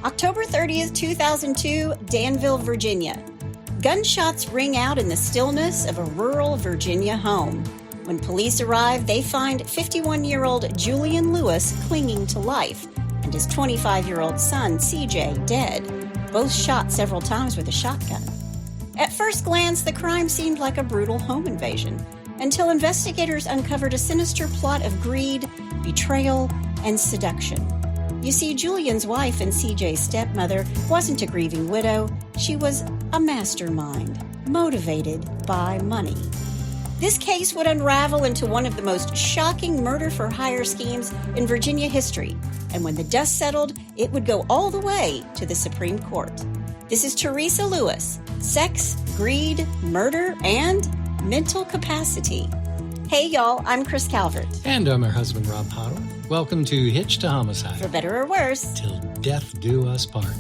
October 30th, 2002, Danville, Virginia. Gunshots ring out in the stillness of a rural Virginia home. When police arrive, they find 51-year-old Julian Lewis clinging to life and his 25-year-old son, C.J., dead, both shot several times with a shotgun. At first glance, the crime seemed like a brutal home invasion, until investigators uncovered a sinister plot of greed, betrayal, and seduction. You see, Julian's wife and C.J.'s stepmother wasn't a grieving widow. She was a mastermind, motivated by money. This case would unravel into one of the most shocking murder-for-hire schemes in Virginia history, and when the dust settled, it would go all the way to the Supreme Court. This is Teresa Lewis, Sex, Greed, Murder, and Mental Capacity. Hey, y'all, I'm Chris Calvert. And I'm her husband, Rob Potter. Welcome to Hitch to Homicide. For better or worse. Till death do us part.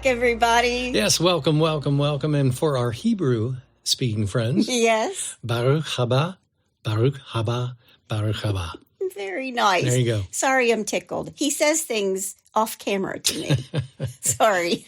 Everybody. Yes, welcome. And for our Hebrew-speaking friends, yes, Baruch haba, Baruch haba, Baruch haba. Very nice. There you go. Sorry, I'm tickled. He says things off camera to me. Sorry.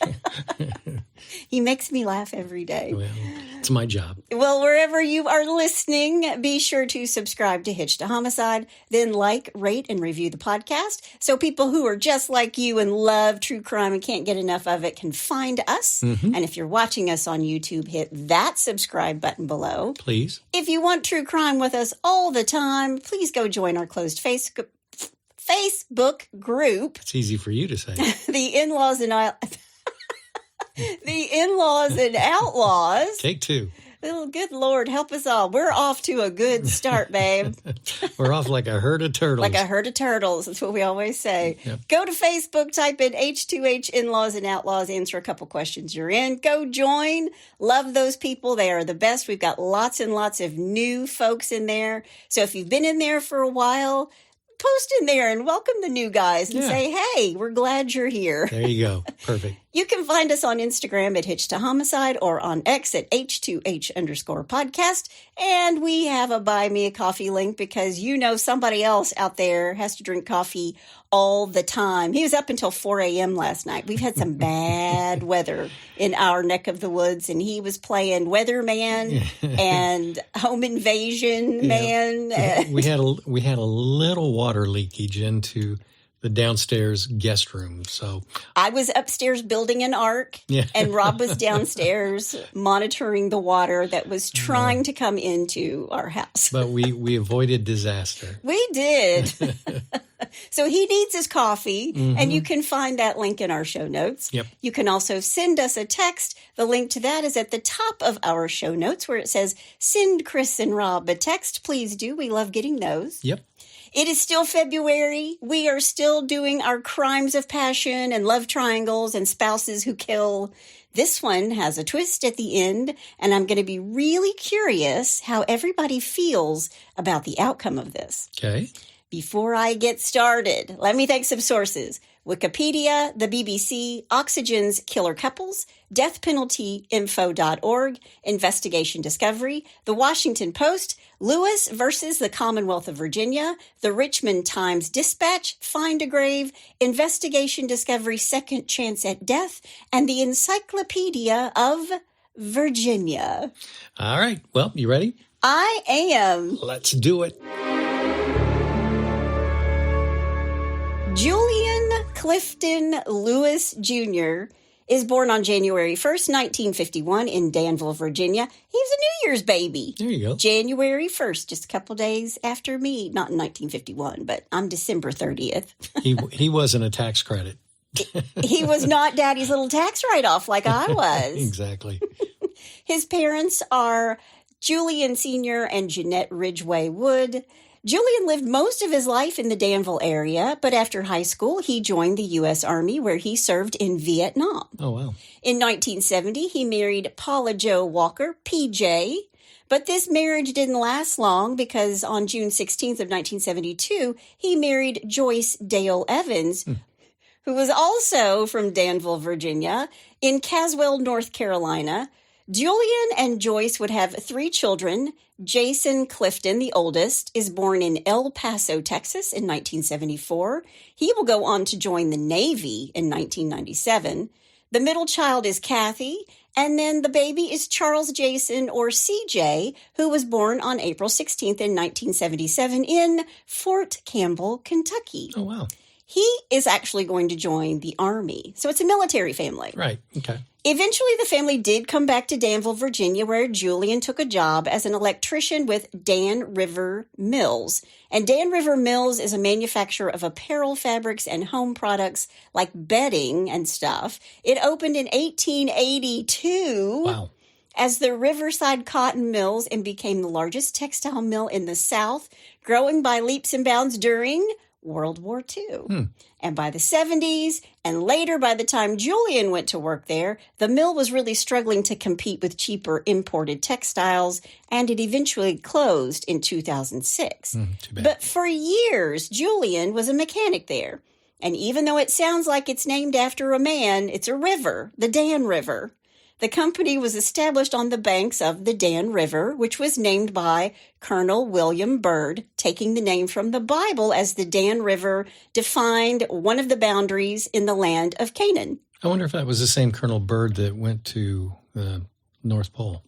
He makes me laugh every day. Well, it's my job. Well, wherever you are listening, be sure to subscribe to Hitch to Homicide, then like, rate, and review the podcast so people who are just like you and love true crime and can't get enough of it can find us. Mm-hmm. And if you're watching us on YouTube, hit that subscribe button below. Please. If you want true crime with us all the time, please go join our closed Facebook group. It's easy for you to say. The In-Laws and Outlaws. Take two. Oh, good Lord, help us all. We're off to a good start, babe. We're off like a herd of turtles. Like a herd of turtles. That's what we always say. Yep. Go to Facebook, type in H2H In-Laws and Outlaws, answer a couple questions. You're in. Go join. Love those people. They are the best. We've got lots and lots of new folks in there. So if you've been in there for a while, post in there and welcome the new guys and say, hey, we're glad you're here. There you go. Perfect. You can find us on Instagram at Hitch to Homicide or on X at H2H_podcast. And we have a buy me a coffee link because you know somebody else out there has to drink coffee all the time. He was up until 4 a.m. last night. We've had some bad weather in our neck of the woods, and he was playing Weatherman and Home Invasion Man. We had a little water leakage into the downstairs guest room. So I was upstairs building an ark, and Rob was downstairs monitoring the water that was trying to come into our house. But we avoided disaster. We did. So he needs his coffee, and you can find that link in our show notes. Yep. You can also send us a text. The link to that is at the top of our show notes where it says, send Chris and Rob a text. Please do. We love getting those. Yep. It is still February. We are still doing our crimes of passion and love triangles and spouses who kill. This one has a twist at the end, and I'm going to be really curious how everybody feels about the outcome of this. Okay. Before I get started, let me thank some sources. Wikipedia, the BBC, Oxygen's Killer Couples, deathpenaltyinfo.org, Investigation Discovery, The Washington Post, Lewis versus the Commonwealth of Virginia, the Richmond Times-Dispatch, Find a Grave, Investigation Discovery, Second Chance at Death, and the Encyclopedia of Virginia. All right. Well, you ready? I am. Let's do it. Julian Clifton Lewis Jr. is born on January 1st, 1951 in Danville, Virginia. He's a New Year's baby. There you go. January 1st, just a couple days after me. Not in 1951, but I'm December 30th. He wasn't a tax credit. He was not Daddy's little tax write-off like I was. Exactly. His parents are Julian Sr. and Jeanette Ridgway Wood. Julian lived most of his life in the Danville area, but after high school, he joined the U.S. Army, where he served in Vietnam. Oh, wow. In 1970, he married Paula Jo Walker, PJ, but this marriage didn't last long because on June 16th of 1972, he married Joyce Dale Evans, who was also from Danville, Virginia, in Caswell, North Carolina. Julian and Joyce would have 3 children. Jason Clifton, the oldest, is born in El Paso, Texas in 1974. He will go on to join the Navy in 1997. The middle child is Kathy, and then the baby is Charles Jason, or C.J., who was born on April 16th in 1977 in Fort Campbell, Kentucky. Oh, wow. He is actually going to join the Army. So it's a military family. Right. Okay. Eventually, the family did come back to Danville, Virginia, where Julian took a job as an electrician with Dan River Mills. And Dan River Mills is a manufacturer of apparel, fabrics, and home products like bedding and stuff. It opened in 1882 Wow. as the Riverside Cotton Mills and became the largest textile mill in the South, growing by leaps and bounds during World War II. And by the 70s, and later by the time Julian went to work there, the mill was really struggling to compete with cheaper imported textiles, and it eventually closed in 2006. Too bad. But for years, Julian was a mechanic there. And even though it sounds like it's named after a man, it's a river, the Dan River. The company was established on the banks of the Dan River, which was named by Colonel William Byrd, taking the name from the Bible, as the Dan River defined one of the boundaries in the land of Canaan. I wonder if that was the same Colonel Byrd that went to the North Pole.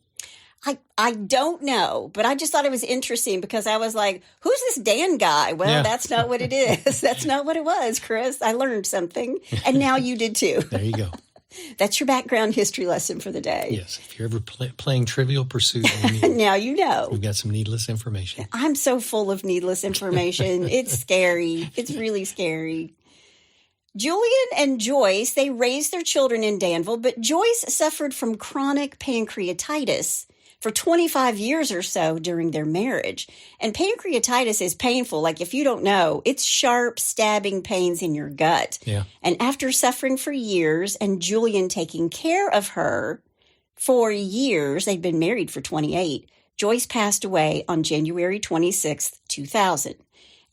I don't know, but I just thought it was interesting because I was like, who's this Dan guy? Well, Yeah. That's not what it is. That's not what it was, Chris. I learned something, and now you did too. There you go. That's your background history lesson for the day. Yes. If you're ever playing Trivial Pursuit, Now you know. we've got some needless information. I'm so full of needless information. It's scary. It's really scary. Julian and Joyce, they raised their children in Danville, but Joyce suffered from chronic pancreatitis for 25 years or so during their marriage. And pancreatitis is painful. Like, if you don't know, it's sharp, stabbing pains in your gut. Yeah. And after suffering for years and Julian taking care of her for years, they'd been married for 28, Joyce passed away on January 26th, 2000.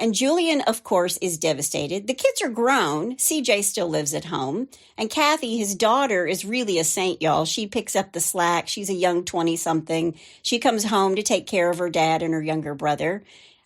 And Julian, of course, is devastated. The kids are grown. CJ still lives at home. And Kathy, his daughter, is really a saint, y'all. She picks up the slack. She's a young 20-something. She comes home to take care of her dad and her younger brother.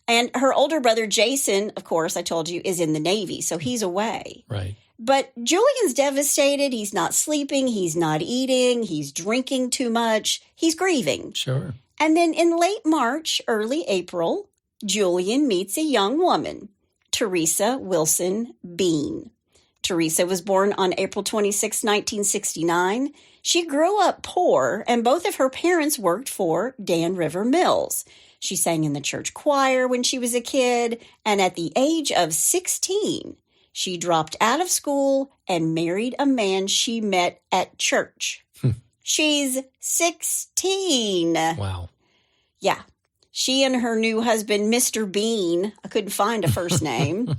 And her older brother, Jason, of course, I told you, is in the Navy, so he's away. Right. But Julian's devastated. He's not sleeping. He's not eating. He's drinking too much. He's grieving. Sure. And then in late March, early April, Julian meets a young woman, Teresa Wilson Bean. Teresa was born on April 26, 1969. She grew up poor, and both of her parents worked for Dan River Mills. She sang in the church choir when she was a kid, and at the age of 16, she dropped out of school and married a man she met at church. She's 16. Wow. Yeah. She and her new husband, Mr. Bean, I couldn't find a first name.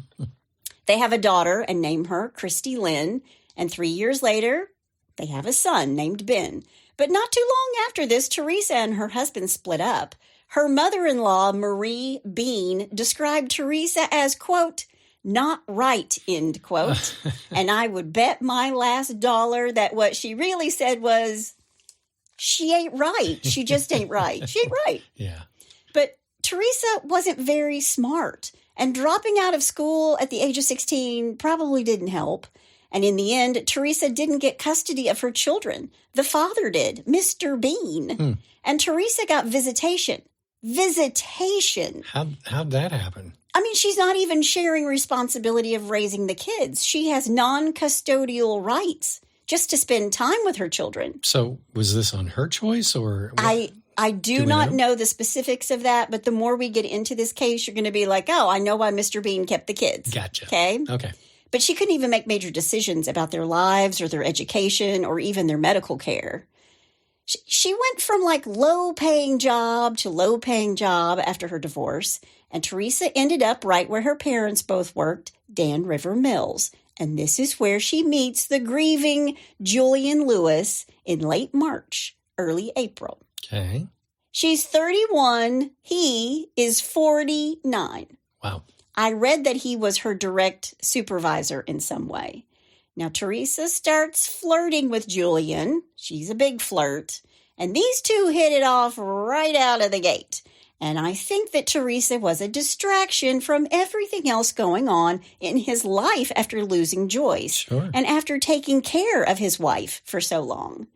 They have a daughter and name her Christy Lynn. And 3 years later, they have a son named Ben. But not too long after this, Teresa and her husband split up. Her mother-in-law, Marie Bean, described Teresa as, quote, not right, end quote. And I would bet my last dollar that what she really said was, she ain't right. She just ain't right. She ain't right. Yeah. But Teresa wasn't very smart, and dropping out of school at the age of 16 probably didn't help. And in the end, Teresa didn't get custody of her children. The father did, Mr. Bean. And Teresa got visitation. Visitation. How'd that happen? I mean, she's not even sharing responsibility of raising the kids. She has non-custodial rights just to spend time with her children. So was this on her choice, or? I do not know the specifics of that, but the more we get into this case, you're going to be like, oh, I know why Mr. Bean kept the kids. Gotcha. Okay? Okay. But she couldn't even make major decisions about their lives or their education or even their medical care. She went from like low-paying job to low-paying job after her divorce, and Teresa ended up right where her parents both worked, Dan River Mills. And this is where she meets the grieving Julian Lewis in late March, early April. Okay. She's 31. He is 49. Wow. I read that he was her direct supervisor in some way. Now, Teresa starts flirting with Julian. She's a big flirt. And these two hit it off right out of the gate. And I think that Teresa was a distraction from everything else going on in his life after losing Joyce. Sure. And after taking care of his wife for so long.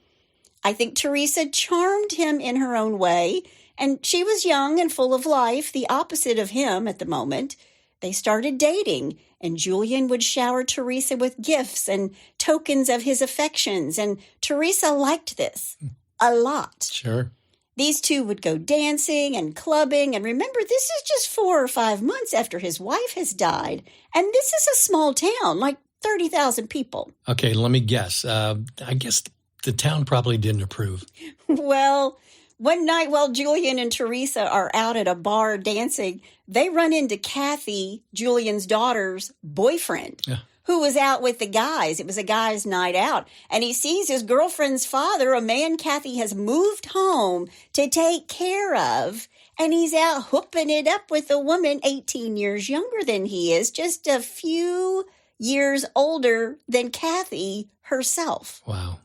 I think Teresa charmed him in her own way. And she was young and full of life, the opposite of him at the moment. They started dating, and Julian would shower Teresa with gifts and tokens of his affections, and Teresa liked this a lot. Sure. These two would go dancing and clubbing, and remember, this is just 4 or 5 months after his wife has died, and this is a small town, like 30,000 people. Okay, let me guess. I guess the town probably didn't approve. Well, one night while Julian and Teresa are out at a bar dancing, they run into Kathy, Julian's daughter's boyfriend, who was out with the guys. It was a guy's night out. And he sees his girlfriend's father, a man Kathy has moved home to take care of. And he's out hooping it up with a woman 18 years younger than he is, just a few years older than Kathy herself. Wow.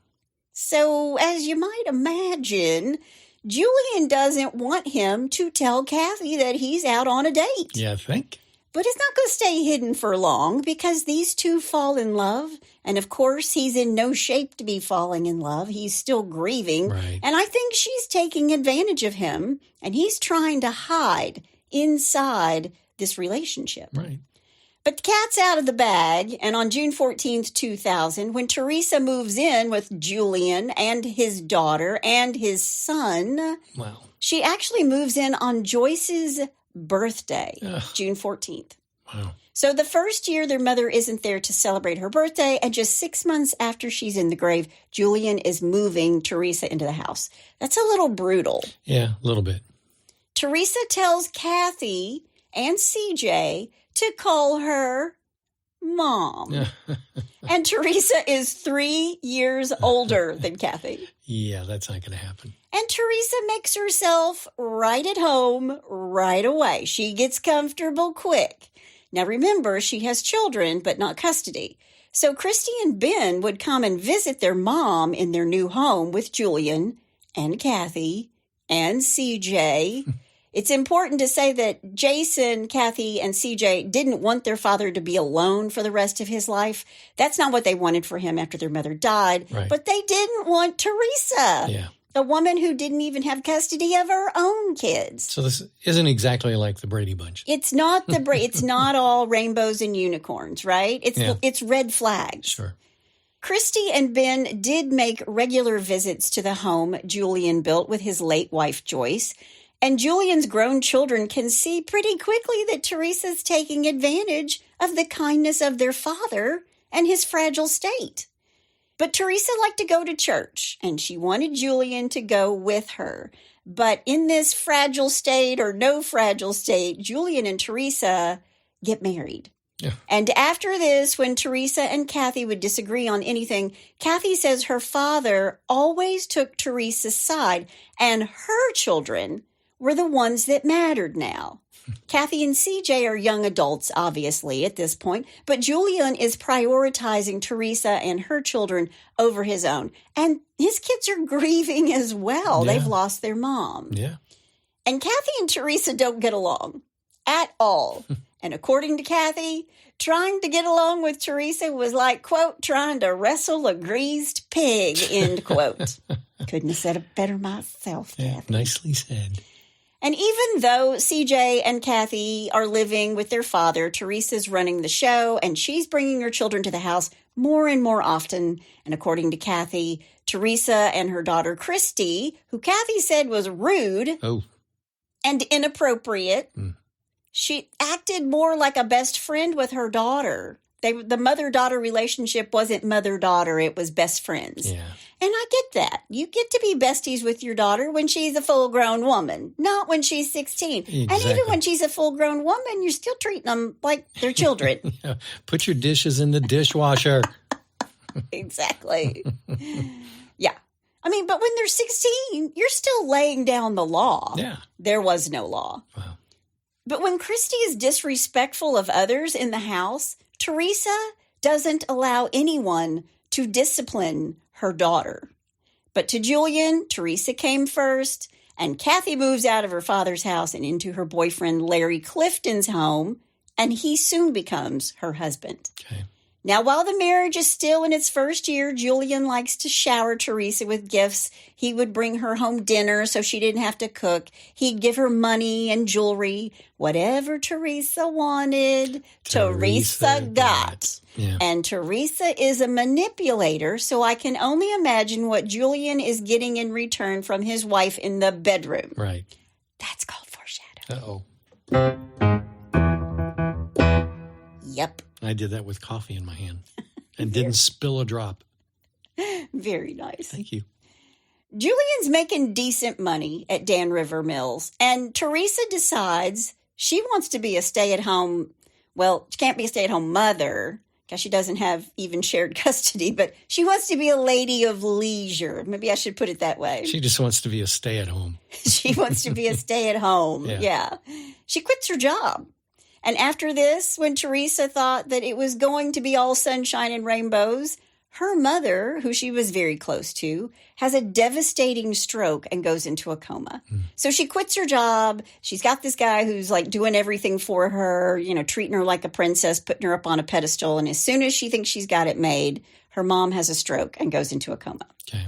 So, as you might imagine, Julian doesn't want him to tell Kathy that he's out on a date. Yeah, I think. But it's not going to stay hidden for long because these two fall in love. And of course, he's in no shape to be falling in love. He's still grieving. Right. And I think she's taking advantage of him. And he's trying to hide inside this relationship. Right. But the cat's out of the bag, and on June 14th, 2000, when Teresa moves in with Julian and his daughter and his son, Wow. she actually moves in on Joyce's birthday, Ugh. June 14th. Wow. So the first year their mother isn't there to celebrate her birthday, and just 6 months after she's in the grave, Julian is moving Teresa into the house. That's a little brutal. Yeah, a little bit. Teresa tells Kathy and C.J. to call her Mom. And Teresa is 3 years older than Kathy. Yeah, that's not going to happen. And Teresa makes herself right at home right away. She gets comfortable quick. Now remember, she has children, but not custody. So Christy and Ben would come and visit their mom in their new home with Julian and Kathy and C.J. It's important to say that Jason, Kathy, and C.J. didn't want their father to be alone for the rest of his life. That's not what they wanted for him after their mother died. Right. But they didn't want Teresa, Yeah. a woman who didn't even have custody of her own kids. So this isn't exactly like the Brady Bunch. It's not it's not all rainbows and unicorns, right? It's red flags. Sure. Christy and Ben did make regular visits to the home Julian built with his late wife, Joyce. And Julian's grown children can see pretty quickly that Teresa's taking advantage of the kindness of their father and his fragile state. But Teresa liked to go to church, and she wanted Julian to go with her. But in this fragile state or no fragile state, Julian and Teresa get married. Yeah. And after this, when Teresa and Kathy would disagree on anything, Kathy says her father always took Teresa's side, and her children were the ones that mattered now. Kathy and C.J. are young adults, obviously, at this point, but Julian is prioritizing Teresa and her children over his own. And his kids are grieving as well. Yeah. They've lost their mom. Yeah. And Kathy and Teresa don't get along at all. And according to Kathy, trying to get along with Teresa was like, quote, trying to wrestle a greased pig, end quote. Couldn't have said it better myself, Yeah. Kathy. Nicely said. And even though CJ and Kathy are living with their father, Teresa's running the show, and she's bringing her children to the house more and more often. And according to Kathy, Teresa and her daughter Christy, who Kathy said was rude and inappropriate, she acted more like a best friend with her daughter The mother-daughter relationship wasn't mother-daughter. It was best friends. Yeah. And I get that. You get to be besties with your daughter when she's a full-grown woman, not when she's 16. Exactly. And even when she's a full-grown woman, you're still treating them like they're children. Yeah. Put your dishes in the dishwasher. Exactly. Yeah. I mean, but when they're 16, you're still laying down the law. Yeah. There was no law. Wow. But when Christy is disrespectful of others in the house, Teresa doesn't allow anyone to discipline her daughter. But to Julian, Teresa came first, and Kathy moves out of her father's house and into her boyfriend Larry Clifton's home, and he soon becomes her husband. Okay. Now, while the marriage is still in its first year, Julian likes to shower Teresa with gifts. He would bring her home dinner so she didn't have to cook. He'd give her money and jewelry. Whatever Teresa wanted, Teresa got. Yeah. And Teresa is a manipulator, so I can only imagine what Julian is getting in return from his wife in the bedroom. Right. That's called foreshadowing. Uh-oh. Yep. I did that with coffee in my hand and didn't spill a drop. Very nice. Thank you. Julian's making decent money at Dan River Mills, and Teresa decides she wants to be a stay-at-home, well, she can't be a stay-at-home mother because she doesn't have even shared custody, but she wants to be a lady of leisure. Maybe I should put it that way. She just wants to be a stay-at-home. She wants to be a stay-at-home. Yeah. She quits her job. And after this, when Teresa thought that it was going to be all sunshine and rainbows, her mother, who she was very close to, has a devastating stroke and goes into a coma. So she quits her job. She's got this guy who's like doing everything for her, you know, treating her like a princess, putting her up on a pedestal. And as soon as she thinks she's got it made, her mom has a stroke and goes into a coma. Okay.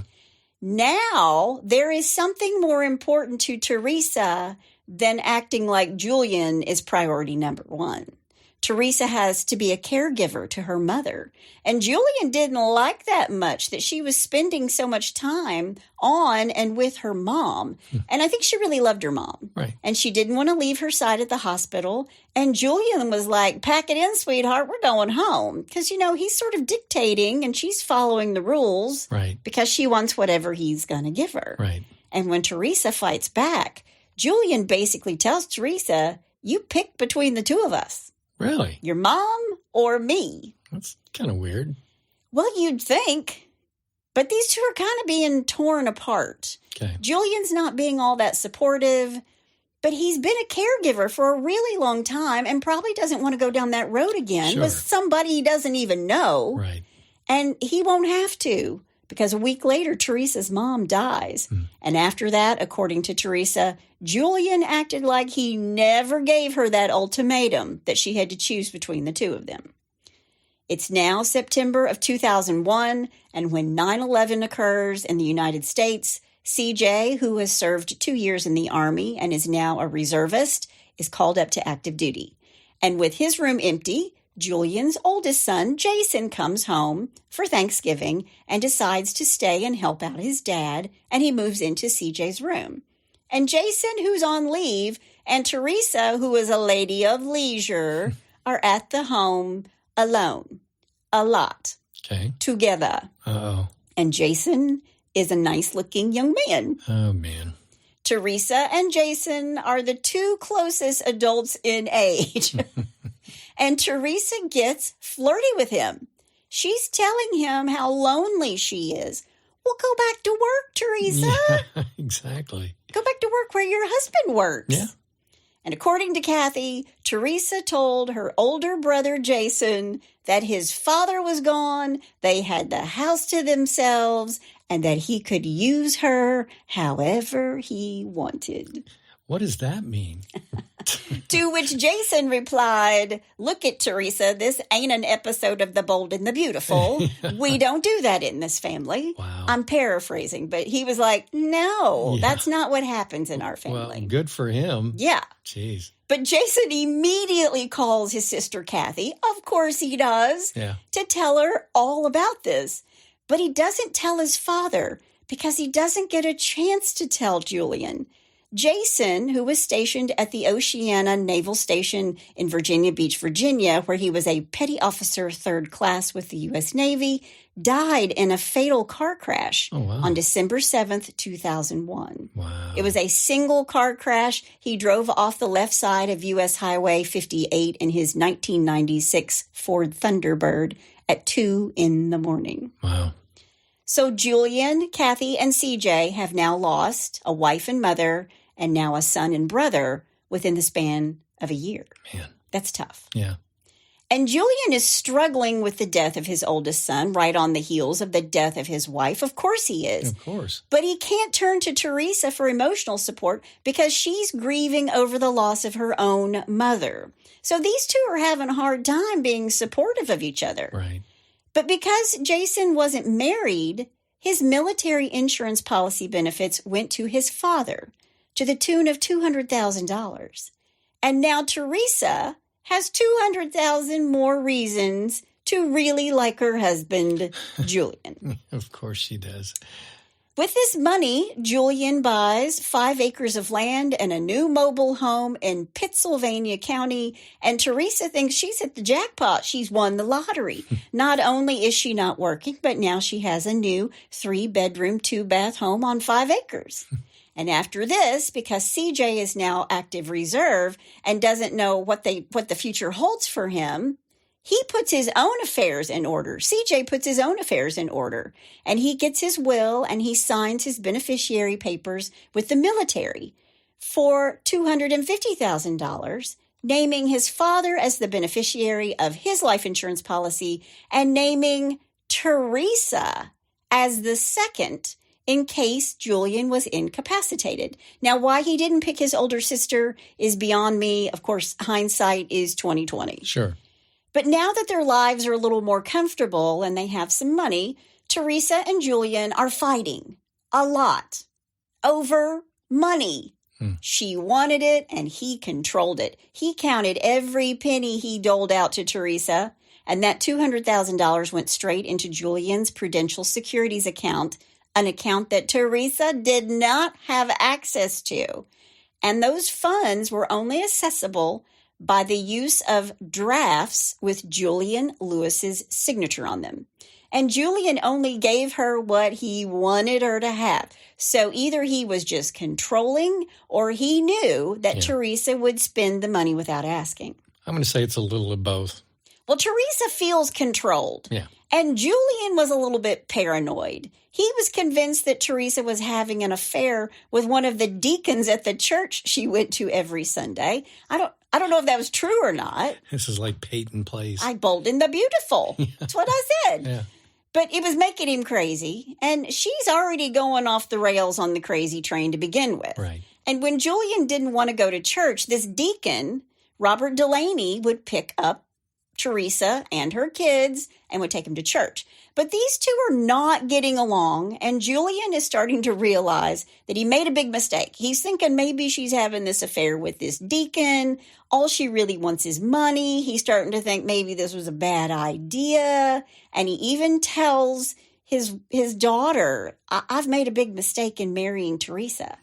Now, there is something more important to Teresa than acting like Julian is priority number one. Teresa has to be a caregiver to her mother. And Julian didn't like that much, that she was spending so much time on and with her mom. And I think she really loved her mom. Right. And she didn't want to leave her side at the hospital. And Julian was like, pack it in, sweetheart, we're going home. Because, you know, he's sort of dictating and she's following the rules. Right. Because she wants whatever he's going to give her. Right. And when Teresa fights back, Julian basically tells Teresa, you pick between the two of us. Really? Your mom or me. That's kind of weird. Well, you'd think. But these two are kind of being torn apart. Okay. Julian's not being all that supportive, but he's been a caregiver for a really long time and probably doesn't want to go down that road again with somebody he doesn't even know. Right. And he won't have to, because a week later, Teresa's mom dies. And after that, according to Teresa, Julian acted like he never gave her that ultimatum that she had to choose between the two of them. It's now September of 2001, and when 9/11 occurs in the United States, C.J., who has served 2 years in the Army and is now a reservist, is called up to active duty. And with his room empty, Julian's oldest son, Jason, comes home for Thanksgiving and decides to stay and help out his dad, and he moves into CJ's room. And Jason, who's on leave, and Teresa, who is a lady of leisure, are at the home alone. A lot. Okay. Together. Uh-oh. And Jason is a nice-looking young man. Oh, man. Teresa and Jason are the two closest adults in age. And Teresa gets flirty with him. She's telling him how lonely she is. Well, go back to work, Teresa. Yeah, exactly. Go back to work where your husband works. Yeah. And according to Kathy, Teresa told her older brother, Jason, that his father was gone, they had the house to themselves, and that he could use her however he wanted. What does that mean? To which Jason replied, look at Teresa, this ain't an episode of The Bold and the Beautiful. We don't do that in this family. Wow. I'm paraphrasing, but he was like, no, that's not what happens in our family. Well, good for him. Yeah. Jeez. But Jason immediately calls his sister Kathy, of course he does, to tell her all about this. But he doesn't tell his father because he doesn't get a chance to tell Julian. Jason, who was stationed at the Oceana Naval Station in Virginia Beach, Virginia, where he was a petty officer 3rd class with the U.S. Navy, died in a fatal car crash on December 7th, 2001. Wow. It was a single car crash. He drove off the left side of U.S. Highway 58 in his 1996 Ford Thunderbird at 2 a.m. Wow. So Julian, Kathy, and C.J. have now lost a wife and mother and now a son and brother within the span of a year. Man. That's tough. Yeah. And Julian is struggling with the death of his oldest son right on the heels of the death of his wife. Of course he is. Of course. But he can't turn to Teresa for emotional support because she's grieving over the loss of her own mother. So these two are having a hard time being supportive of each other. Right. But because Jason wasn't married, his military insurance policy benefits went to his father to the tune of $200,000. And now Teresa has 200,000 more reasons to really like her husband, Julian. Of course she does. With this money, Julian buys 5 acres of land and a new mobile home in Pittsylvania County, and Teresa thinks she's hit the jackpot. She's won the lottery. Not only is she not working, but now she has a new 3-bedroom, 2-bath home on 5 acres. And after this, because CJ is now active reserve and doesn't know what the future holds for him, he puts his own affairs in order. CJ puts his own affairs in order. And he gets his will and he signs his beneficiary papers with the military for $250,000, naming his father as the beneficiary of his life insurance policy and naming Teresa as the second in case Julian was incapacitated. Now, why he didn't pick his older sister is beyond me. Of course, hindsight is 20/20. Sure. But now that their lives are a little more comfortable and they have some money, Teresa and Julian are fighting a lot over money. She wanted it and he controlled it. He counted every penny he doled out to Teresa, and that $200,000 went straight into Julian's Prudential Securities account, an account that Teresa did not have access to. And those funds were only accessible by the use of drafts with Julian Lewis's signature on them. And Julian only gave her what he wanted her to have. So either he was just controlling or he knew that Teresa would spend the money without asking. I'm going to say it's a little of both. Well, Teresa feels controlled. Yeah. And Julian was a little bit paranoid. He was convinced that Teresa was having an affair with one of the deacons at the church she went to every Sunday. I don't know if that was true or not. This is like Peyton Place. Bold and the Beautiful. That's what I said. Yeah. But it was making him crazy. And she's already going off the rails on the crazy train to begin with. Right. And when Julian didn't want to go to church, this deacon, Robert Delaney, would pick up Teresa and her kids and would take them to church. But these two are not getting along, and Julian is starting to realize that he made a big mistake. He's thinking maybe she's having this affair with this deacon. All she really wants is money. He's starting to think maybe this was a bad idea. And he even tells his daughter, I've made a big mistake in marrying Teresa.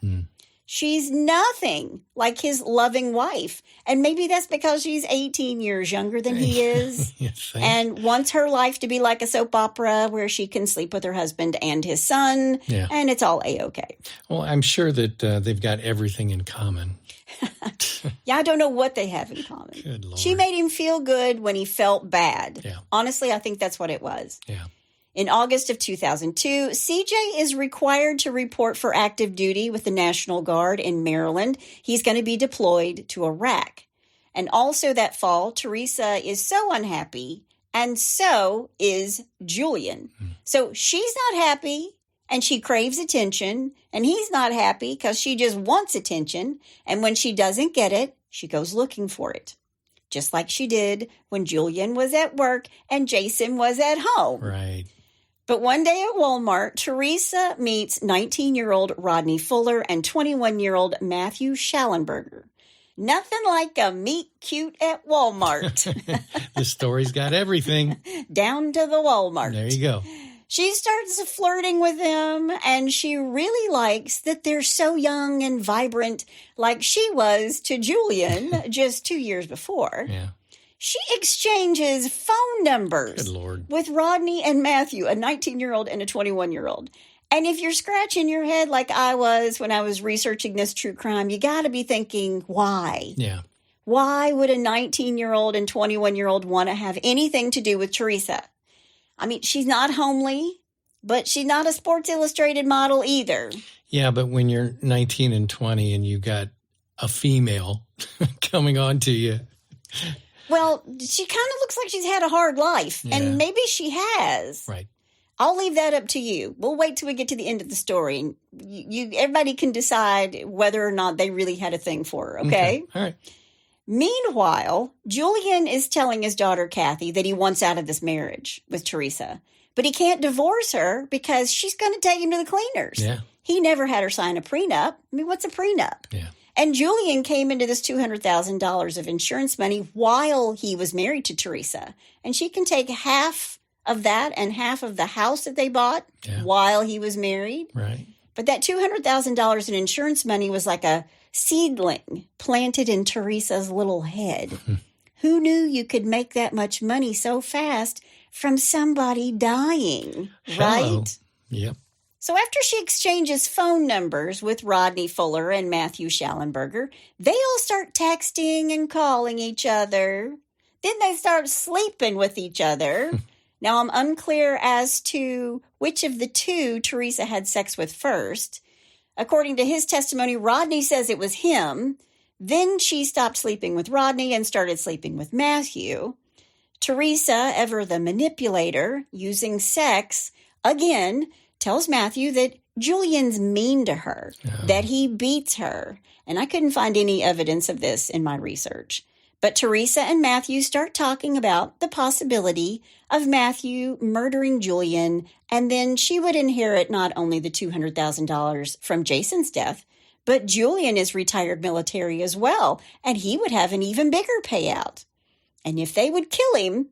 She's nothing like his loving wife. And maybe that's because she's 18 years younger than he is and wants her life to be like a soap opera where she can sleep with her husband and his son. Yeah. And it's all A-okay. Well, I'm sure that they've got everything in common. Yeah, I don't know what they have in common. Good Lord. She made him feel good when he felt bad. Yeah. Honestly, I think that's what it was. Yeah. In August of 2002, CJ is required to report for active duty with the National Guard in Maryland. He's going to be deployed to Iraq. And also that fall, Teresa is so unhappy, and so is Julian. So she's not happy, and she craves attention, and he's not happy because she just wants attention. And when she doesn't get it, she goes looking for it, just like she did when Julian was at work and Jason was at home. Right. But one day at Walmart, Teresa meets 19-year-old Rodney Fuller and 21-year-old Matthew Shallenberger. Nothing like a meet cute at Walmart. The story's got everything. Down to the Walmart. There you go. She starts flirting with him, and she really likes that they're so young and vibrant like she was to Julian just 2 years before. Yeah. She exchanges phone numbers Good Lord. with Rodney and Matthew, a 19-year-old and a 21-year-old. And if you're scratching your head like I was when I was researching this true crime, you got to be thinking, why? Yeah. Why would a 19-year-old and 21-year-old want to have anything to do with Teresa? I mean, she's not homely, but she's not a Sports Illustrated model either. Yeah, but when you're 19 and 20 and you got a female coming on to you. Well, she kind of looks like she's had a hard life, and maybe she has. Right. I'll leave that up to you. We'll wait till we get to the end of the story, and everybody can decide whether or not they really had a thing for her, okay? All right. Meanwhile, Julian is telling his daughter, Kathy, that he wants out of this marriage with Teresa, but he can't divorce her because she's going to take him to the cleaners. Yeah. He never had her sign a prenup. I mean, what's a prenup? Yeah. And Julian came into this $200,000 of insurance money while he was married to Teresa. And she can take half of that and half of the house that they bought while he was married. Right. But that $200,000 in insurance money was like a seedling planted in Teresa's little head. Who knew you could make that much money so fast from somebody dying, right? Hello. Yep. So after she exchanges phone numbers with Rodney Fuller and Matthew Shallenberger, they all start texting and calling each other. Then they start sleeping with each other. Now, I'm unclear as to which of the two Teresa had sex with first. According to his testimony, Rodney says it was him. Then she stopped sleeping with Rodney and started sleeping with Matthew. Teresa, ever the manipulator, using sex, again, tells Matthew that Julian's mean to her, that he beats her. And I couldn't find any evidence of this in my research. But Teresa and Matthew start talking about the possibility of Matthew murdering Julian, and then she would inherit not only the $200,000 from Jason's death, but Julian is retired military as well, and he would have an even bigger payout. And if they would kill him,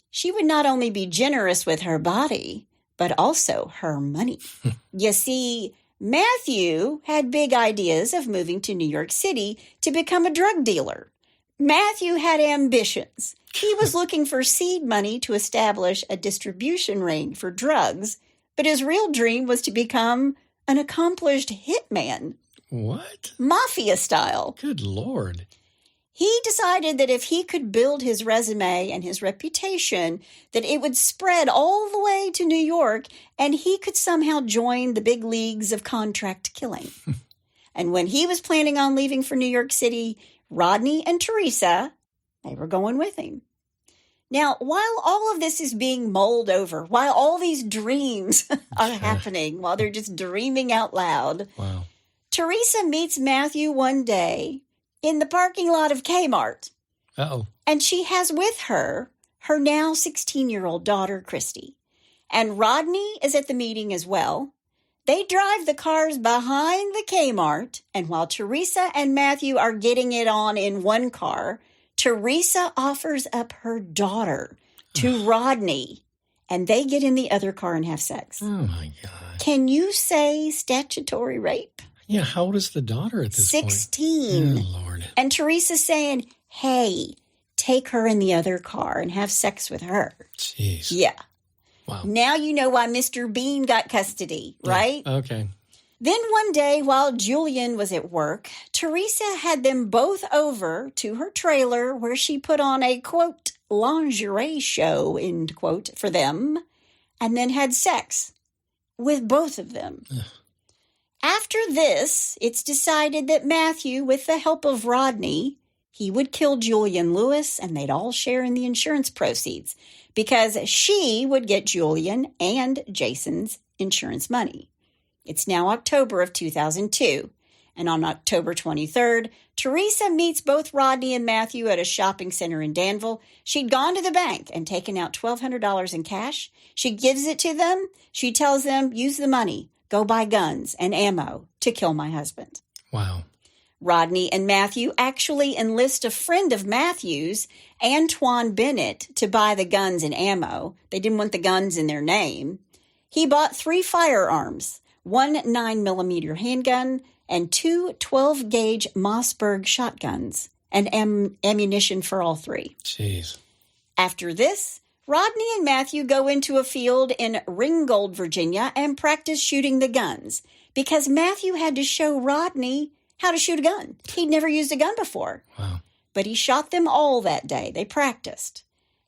she would not only be generous with her body, but also her money. You see, Matthew had big ideas of moving to New York City to become a drug dealer. Matthew had ambitions. He was looking for seed money to establish a distribution ring for drugs, but his real dream was to become an accomplished hitman. What? Mafia style. Good Lord. He decided that if he could build his resume and his reputation, that it would spread all the way to New York, and he could somehow join the big leagues of contract killing. And when he was planning on leaving for New York City, Rodney and Teresa, they were going with him. Now, while all of this is being mulled over, while all these dreams are happening, while they're just dreaming out loud, Teresa meets Matthew one day in the parking lot of Kmart. Uh-oh. And she has with her her now 16-year-old daughter, Christy. And Rodney is at the meeting as well. They drive the cars behind the Kmart, and while Teresa and Matthew are getting it on in one car, Teresa offers up her daughter to Rodney, and they get in the other car and have sex. Oh, my God. Can you say statutory rape? Yeah, how old is the daughter at this 16. point? Oh, Lord. And Teresa's saying, hey, take her in the other car and have sex with her. Jeez. Yeah. Wow. Now you know why Mr. Bean got custody, right? Yeah. Okay. Then one day, while Julian was at work, Teresa had them both over to her trailer where she put on a, quote, lingerie show, end quote, for them, and then had sex with both of them. Ugh. After this, it's decided that Matthew, with the help of Rodney, he would kill Julian Lewis, and they'd all share in the insurance proceeds because she would get Julian and Jason's insurance money. It's now October of 2002, and on October 23rd, Teresa meets both Rodney and Matthew at a shopping center in Danville. She'd gone to the bank and taken out $1,200 in cash. She gives it to them. She tells them, use the money. Go buy guns and ammo to kill my husband. Wow. Rodney and Matthew actually enlist a friend of Matthew's, Antoine Bennett, to buy the guns and ammo. They didn't want the guns in their name. He bought 3 firearms, 1 9mm handgun, and 2 12-gauge Mossberg shotguns, and ammunition for all 3. Jeez. After this, Rodney and Matthew go into a field in Ringgold, Virginia, and practice shooting the guns because Matthew had to show Rodney how to shoot a gun. He'd never used a gun before. Wow. But he shot them all that day. They practiced.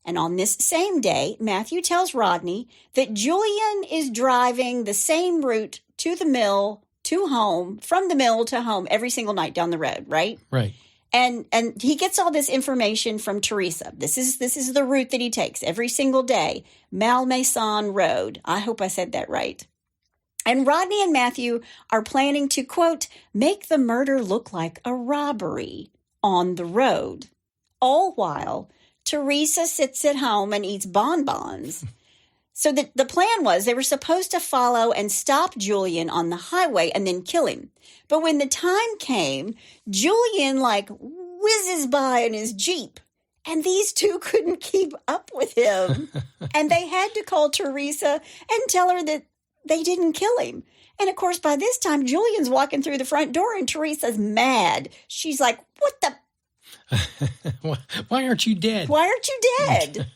And on this same day, Matthew tells Rodney that Julian is driving the same route to the mill to home, from the mill to home every single night down the road, right? Right. And he gets all this information from Teresa. This is the route that he takes every single day, Malmaison Road. I hope I said that right. And Rodney and Matthew are planning to, quote, make the murder look like a robbery on the road. All while Teresa sits at home and eats bonbons. So the plan was they were supposed to follow and stop Julian on the highway and then kill him. But when the time came, Julian whizzes by in his Jeep. And these two couldn't keep up with him. And they had to call Teresa and tell her that they didn't kill him. And of course, by this time, Julian's walking through the front door and Teresa's mad. She's like, what the? Why aren't you dead? Why aren't you dead?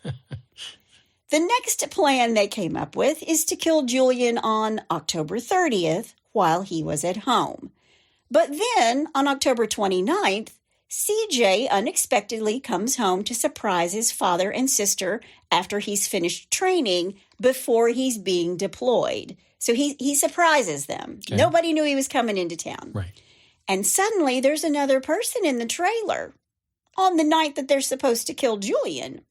The next plan they came up with is to kill Julian on October 30th while he was at home. But then, on October 29th, C.J. unexpectedly comes home to surprise his father and sister after he's finished training before he's being deployed. So he surprises them. Okay. Nobody knew he was coming into town. Right. And suddenly there's another person in the trailer on the night that they're supposed to kill Julian.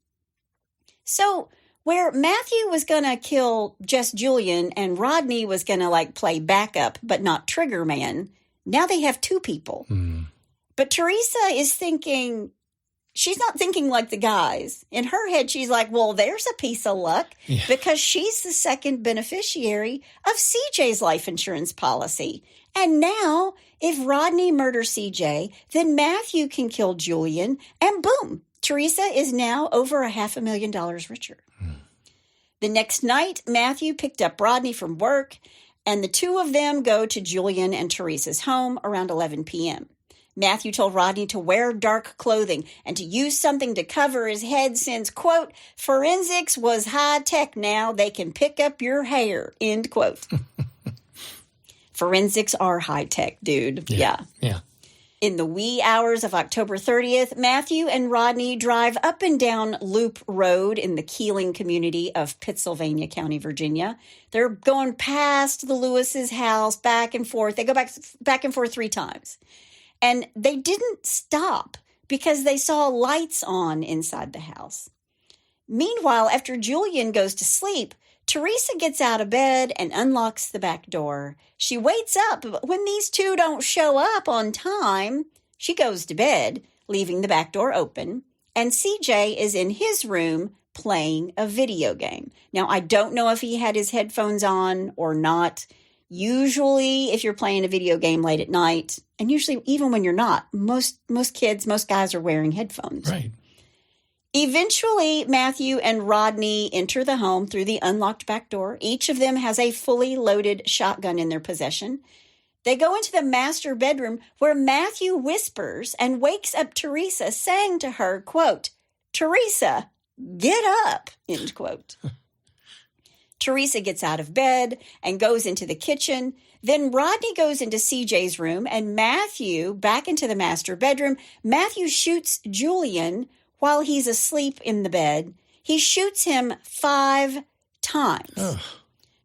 So where Matthew was going to kill just Julian and Rodney was going to play backup but not trigger man, now they have 2 people. But Teresa is thinking, she's not thinking like the guys. In her head, she's like, well, there's a piece of luck because she's the second beneficiary of CJ's life insurance policy. And now, if Rodney murders CJ, then Matthew can kill Julian, and boom, Teresa is now over $500,000 richer. The next night, Matthew picked up Rodney from work, and the 2 of them go to Julian and Teresa's home around 11 p.m. Matthew told Rodney to wear dark clothing and to use something to cover his head since, quote, forensics was high tech now. They can pick up your hair, end quote. Forensics are high tech, dude. Yeah. In the wee hours of October 30th, Matthew and Rodney drive up and down Loop Road in the Keeling community of Pittsylvania County, Virginia. They're going past the Lewis's house, back and forth. They go back and forth 3 times. And they didn't stop because they saw lights on inside the house. Meanwhile, after Julian goes to sleep, Teresa gets out of bed and unlocks the back door. She waits up, but when these 2 don't show up on time, she goes to bed, leaving the back door open, and CJ is in his room playing a video game. Now, I don't know if he had his headphones on or not. Usually, if you're playing a video game late at night, and usually even when you're not, most guys are wearing headphones. Right. Eventually, Matthew and Rodney enter the home through the unlocked back door. Each of them has a fully loaded shotgun in their possession. They go into the master bedroom where Matthew whispers and wakes up Teresa, saying to her, quote, Teresa, get up, end quote. Teresa gets out of bed and goes into the kitchen. Then Rodney goes into CJ's room and Matthew back into the master bedroom. Matthew shoots Julian while he's asleep in the bed. He shoots him 5 times,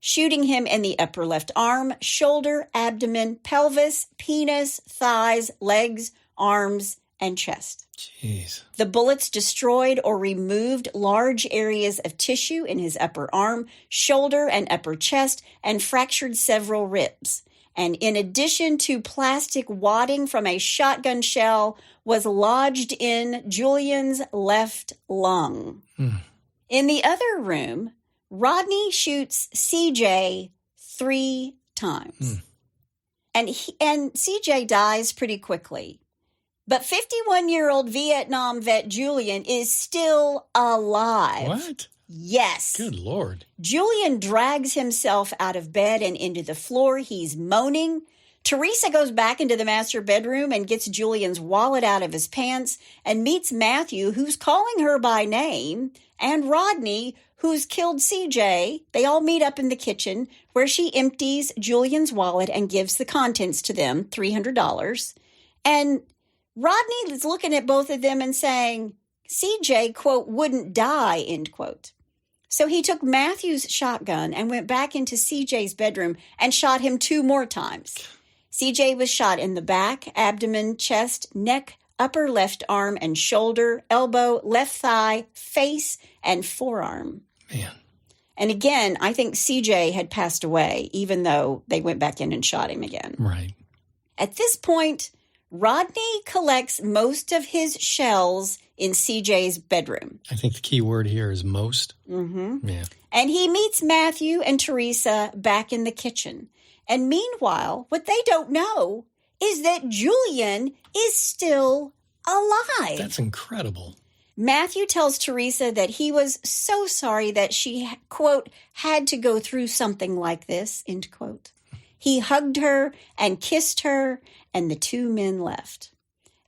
shooting him in the upper left arm, shoulder, abdomen, pelvis, penis, thighs, legs, arms, and chest. Jeez. The bullets destroyed or removed large areas of tissue in his upper arm, shoulder, and upper chest, and fractured several ribs. And in addition to plastic wadding from a shotgun shell was lodged in Julian's left lung. In the other room, Rodney shoots CJ 3 times. And CJ dies pretty quickly. But 51-year-old Vietnam vet Julian is still alive. What? Yes. Good Lord. Julian drags himself out of bed and into the floor. He's moaning. Teresa goes back into the master bedroom and gets Julian's wallet out of his pants and meets Matthew, who's calling her by name, and Rodney, who's killed C.J. They all meet up in the kitchen where she empties Julian's wallet and gives the contents to them, $300. And Rodney is looking at both of them and saying, C.J., quote, wouldn't die, end quote. So he took Matthew's shotgun and went back into C.J.'s bedroom and shot him 2 more times. C.J. was shot in the back, abdomen, chest, neck, upper left arm and shoulder, elbow, left thigh, face, and forearm. Man. And again, I think C.J. had passed away, even though they went back in and shot him again. Right. At this point, Rodney collects most of his shells in C.J.'s bedroom. I think the key word here is most. Mm-hmm. Yeah. And he meets Matthew and Teresa back in the kitchen. And meanwhile, what they don't know is that Julian is still alive. That's incredible. Matthew tells Teresa that he was so sorry that she, quote, had to go through something like this, end quote. He hugged her and kissed her, and the 2 men left.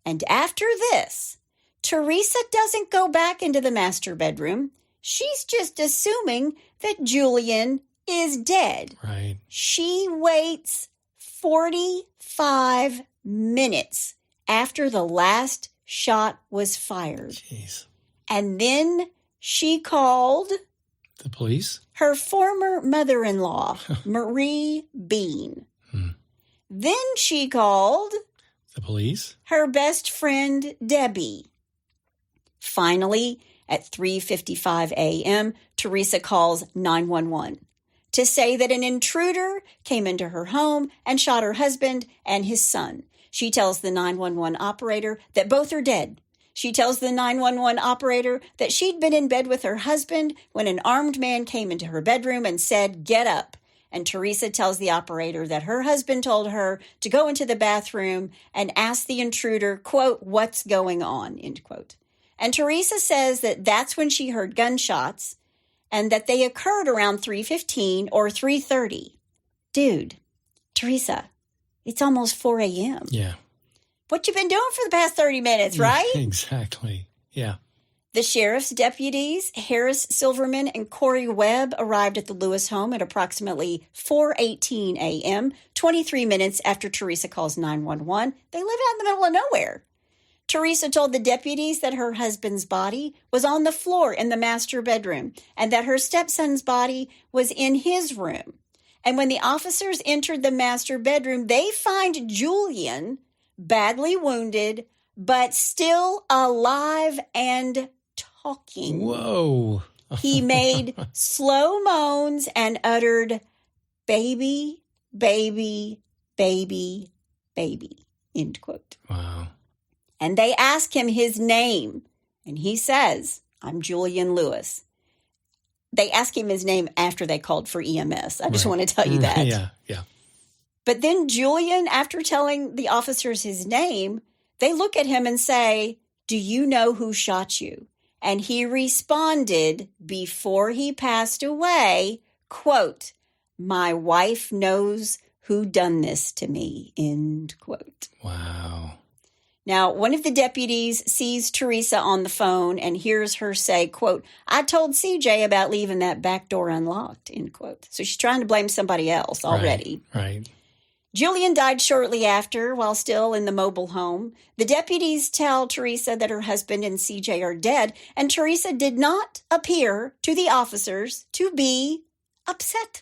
And after this, Teresa doesn't go back into the master bedroom. She's just assuming that Julian is dead. Right. She waits 45 minutes after the last shot was fired. Jeez. And then she called The police? her former mother-in-law, Marie Bean. Then she called The police? her best friend, Debbie. Finally, at 3:55 a.m., Teresa calls 911 to say that an intruder came into her home and shot her husband and his son. She tells the 911 operator that both are dead. She tells the 911 operator that she'd been in bed with her husband when an armed man came into her bedroom and said, "Get up." And Teresa tells the operator that her husband told her to go into the bathroom and ask the intruder, quote, "What's going on?" end quote. And Teresa says that that's when she heard gunshots and that they occurred around 3:15 or 3:30. Dude, Teresa, it's almost 4 a.m. Yeah. What you been doing for the past 30 minutes, right? Exactly. Yeah. The sheriff's deputies, Harris Silverman and Corey Webb, arrived at the Lewis home at approximately 4:18 a.m., 23 minutes after Teresa calls 911. They live out in the middle of nowhere. Teresa told the deputies that her husband's body was on the floor in the master bedroom and that her stepson's body was in his room. And when the officers entered the master bedroom, they find Julian badly wounded, but still alive and talking. Whoa. He made slow moans and uttered, "Baby, baby, baby, baby," end quote. Wow. And they ask him his name, and he says, "I'm Julian Lewis." They ask him his name after they called for EMS. I just want to tell you that. Yeah. But then Julian, after telling the officers his name, they look at him and say, "Do you know who shot you?" And he responded before he passed away, quote, "My wife knows who done this to me," end quote. Wow. Now, one of the deputies sees Teresa on the phone and hears her say, quote, "I told CJ about leaving that back door unlocked," end quote. So she's trying to blame somebody else already. Right. Julian died shortly after while still in the mobile home. The deputies tell Teresa that her husband and CJ are dead, and Teresa did not appear to the officers to be upset.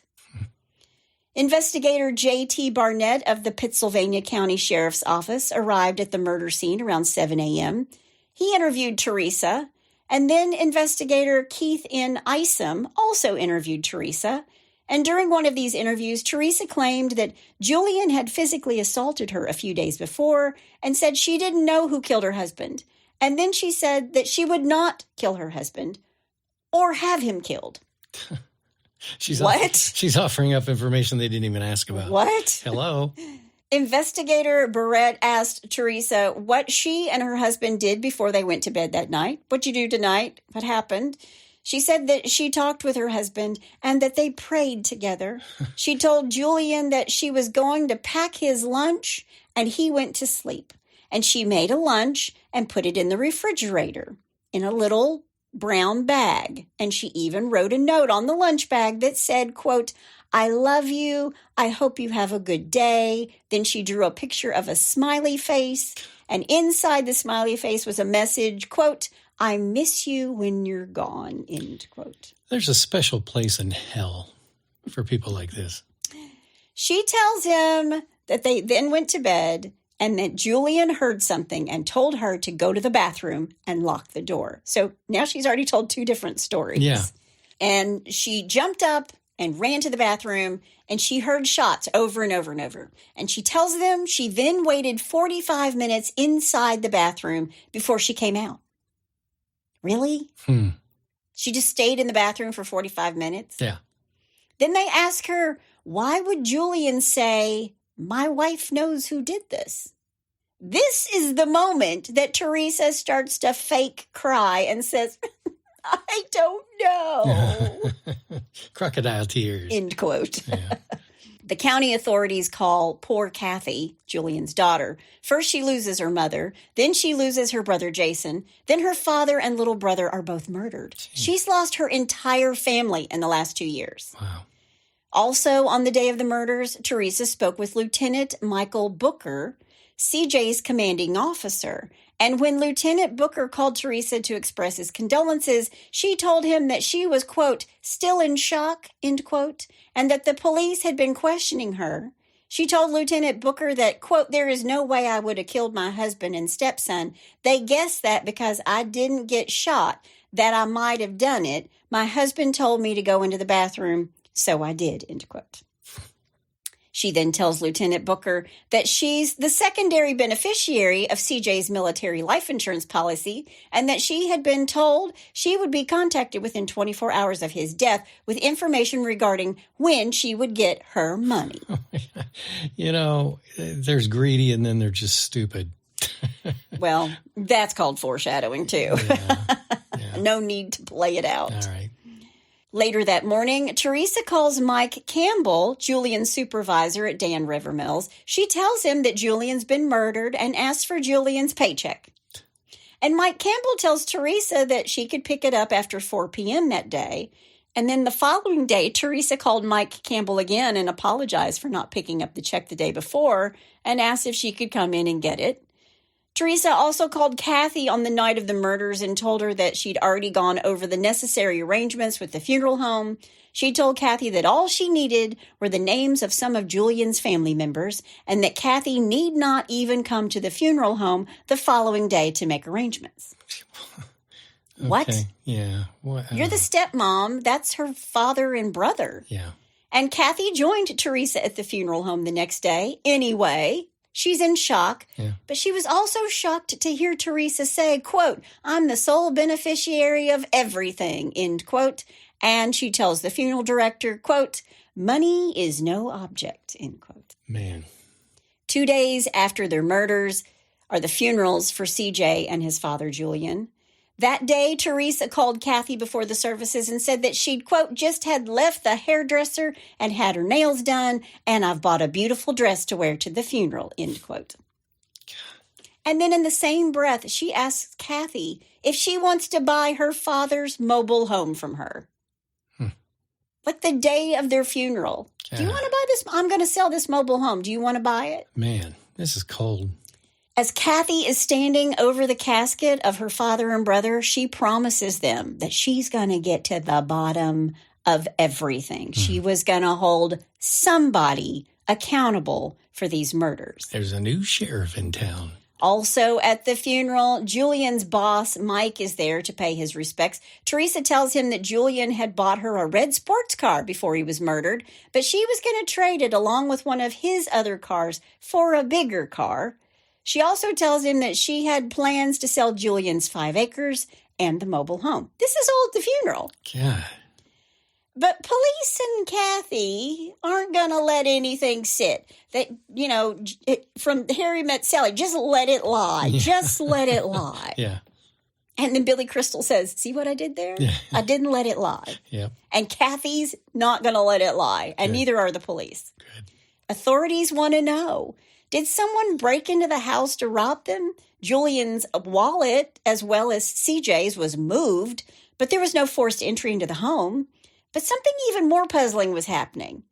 Investigator J.T. Barnett of the Pittsylvania County Sheriff's Office arrived at the murder scene around 7 a.m. He interviewed Teresa, and then investigator Keith N. Isom also interviewed Teresa. And during one of these interviews, Teresa claimed that Julian had physically assaulted her a few days before and said she didn't know who killed her husband. And then she said that she would not kill her husband or have him killed. She's offering up information they didn't even ask about. What? Hello? Investigator Barrett asked Teresa what she and her husband did before they went to bed that night. "What'd you do tonight? What happened?" She said that she talked with her husband and that they prayed together. She told Julian that she was going to pack his lunch, and he went to sleep. And she made a lunch and put it in the refrigerator in a little brown bag. And she even wrote a note on the lunch bag that said, quote, "I love you. I hope you have a good day." Then she drew a picture of a smiley face. And inside the smiley face was a message, quote, "I miss you when you're gone," end quote. There's a special place in hell for people like this. She tells him that they then went to bed and that Julian heard something and told her to go to the bathroom and lock the door. So now she's already told two different stories. Yeah. And she jumped up and ran to the bathroom, and she heard shots over and over and over. And she tells them she then waited 45 minutes inside the bathroom before she came out. Really? She just stayed in the bathroom for 45 minutes? Yeah. Then they ask her, why would Julian say, "My wife knows who did this"? This is the moment that Teresa starts to fake cry and says, "I don't know." Crocodile tears. End quote. Yeah. The county authorities call poor Kathy, Julian's daughter. First, she loses her mother. Then she loses her brother, Jason. Then her father and little brother are both murdered. Jeez. She's lost her entire family in the last 2 years. Wow. Also, on the day of the murders, Teresa spoke with Lieutenant Michael Booker, CJ's commanding officer. And when Lieutenant Booker called Teresa to express his condolences, she told him that she was, quote, "still in shock," end quote, and that the police had been questioning her. She told Lieutenant Booker that, quote, "there is no way I would have killed my husband and stepson. They guessed that because I didn't get shot, that I might have done it. My husband told me to go into the bathroom, so I did," end quote. She then tells Lieutenant Booker that she's the secondary beneficiary of CJ's military life insurance policy and that she had been told she would be contacted within 24 hours of his death with information regarding when she would get her money. You know, there's greedy and then they're just stupid. Well, that's called foreshadowing too. Yeah. No need to play it out. All right. Later that morning, Teresa calls Mike Campbell, Julian's supervisor at Dan River Mills. She tells him that Julian's been murdered and asks for Julian's paycheck. And Mike Campbell tells Teresa that she could pick it up after 4 p.m. that day. And then the following day, Teresa called Mike Campbell again and apologized for not picking up the check the day before and asked if she could come in and get it. Teresa also called Kathy on the night of the murders and told her that she'd already gone over the necessary arrangements with the funeral home. She told Kathy that all she needed were the names of some of Julian's family members and that Kathy need not even come to the funeral home the following day to make arrangements. Okay. What? Yeah. You're the stepmom. That's her father and brother. Yeah. And Kathy joined Teresa at the funeral home the next day anyway. She's in shock, but she was also shocked to hear Teresa say, quote, "I'm the sole beneficiary of everything," end quote. And she tells the funeral director, quote, "Money is no object," end quote. Man. 2 days after their murders are the funerals for CJ and his father, Julian. That day, Teresa called Kathy before the services and said that she'd, quote, "just had left the hairdresser and had her nails done, and I've bought a beautiful dress to wear to the funeral," end quote. And then in the same breath, she asks Kathy if she wants to buy her father's mobile home from her. Like the day of their funeral. Do you want to buy this? I'm going to sell this mobile home. Do you want to buy it? Man, this is cold. As Kathy is standing over the casket of her father and brother, she promises them that she's going to get to the bottom of everything. She was going to hold somebody accountable for these murders. There's a new sheriff in town. Also at the funeral, Julian's boss, Mike, is there to pay his respects. Teresa tells him that Julian had bought her a red sports car before he was murdered, but she was going to trade it along with one of his other cars for a bigger car. She also tells him that she had plans to sell Julian's 5 acres and the mobile home. This is all at the funeral. God. But police and Kathy aren't going to let anything sit. That, you know, from Harry Met Sally, just let it lie. Yeah. Just let it lie. Yeah. And then Billy Crystal says, see what I did there? Yeah. I didn't let it lie. Yeah. And Kathy's not going to let it lie. And Good. neither are the police. Good. Authorities want to know, did someone break into the house to rob them? Julian's wallet, as well as CJ's, was moved, but there was no forced entry into the home. But something even more puzzling was happening.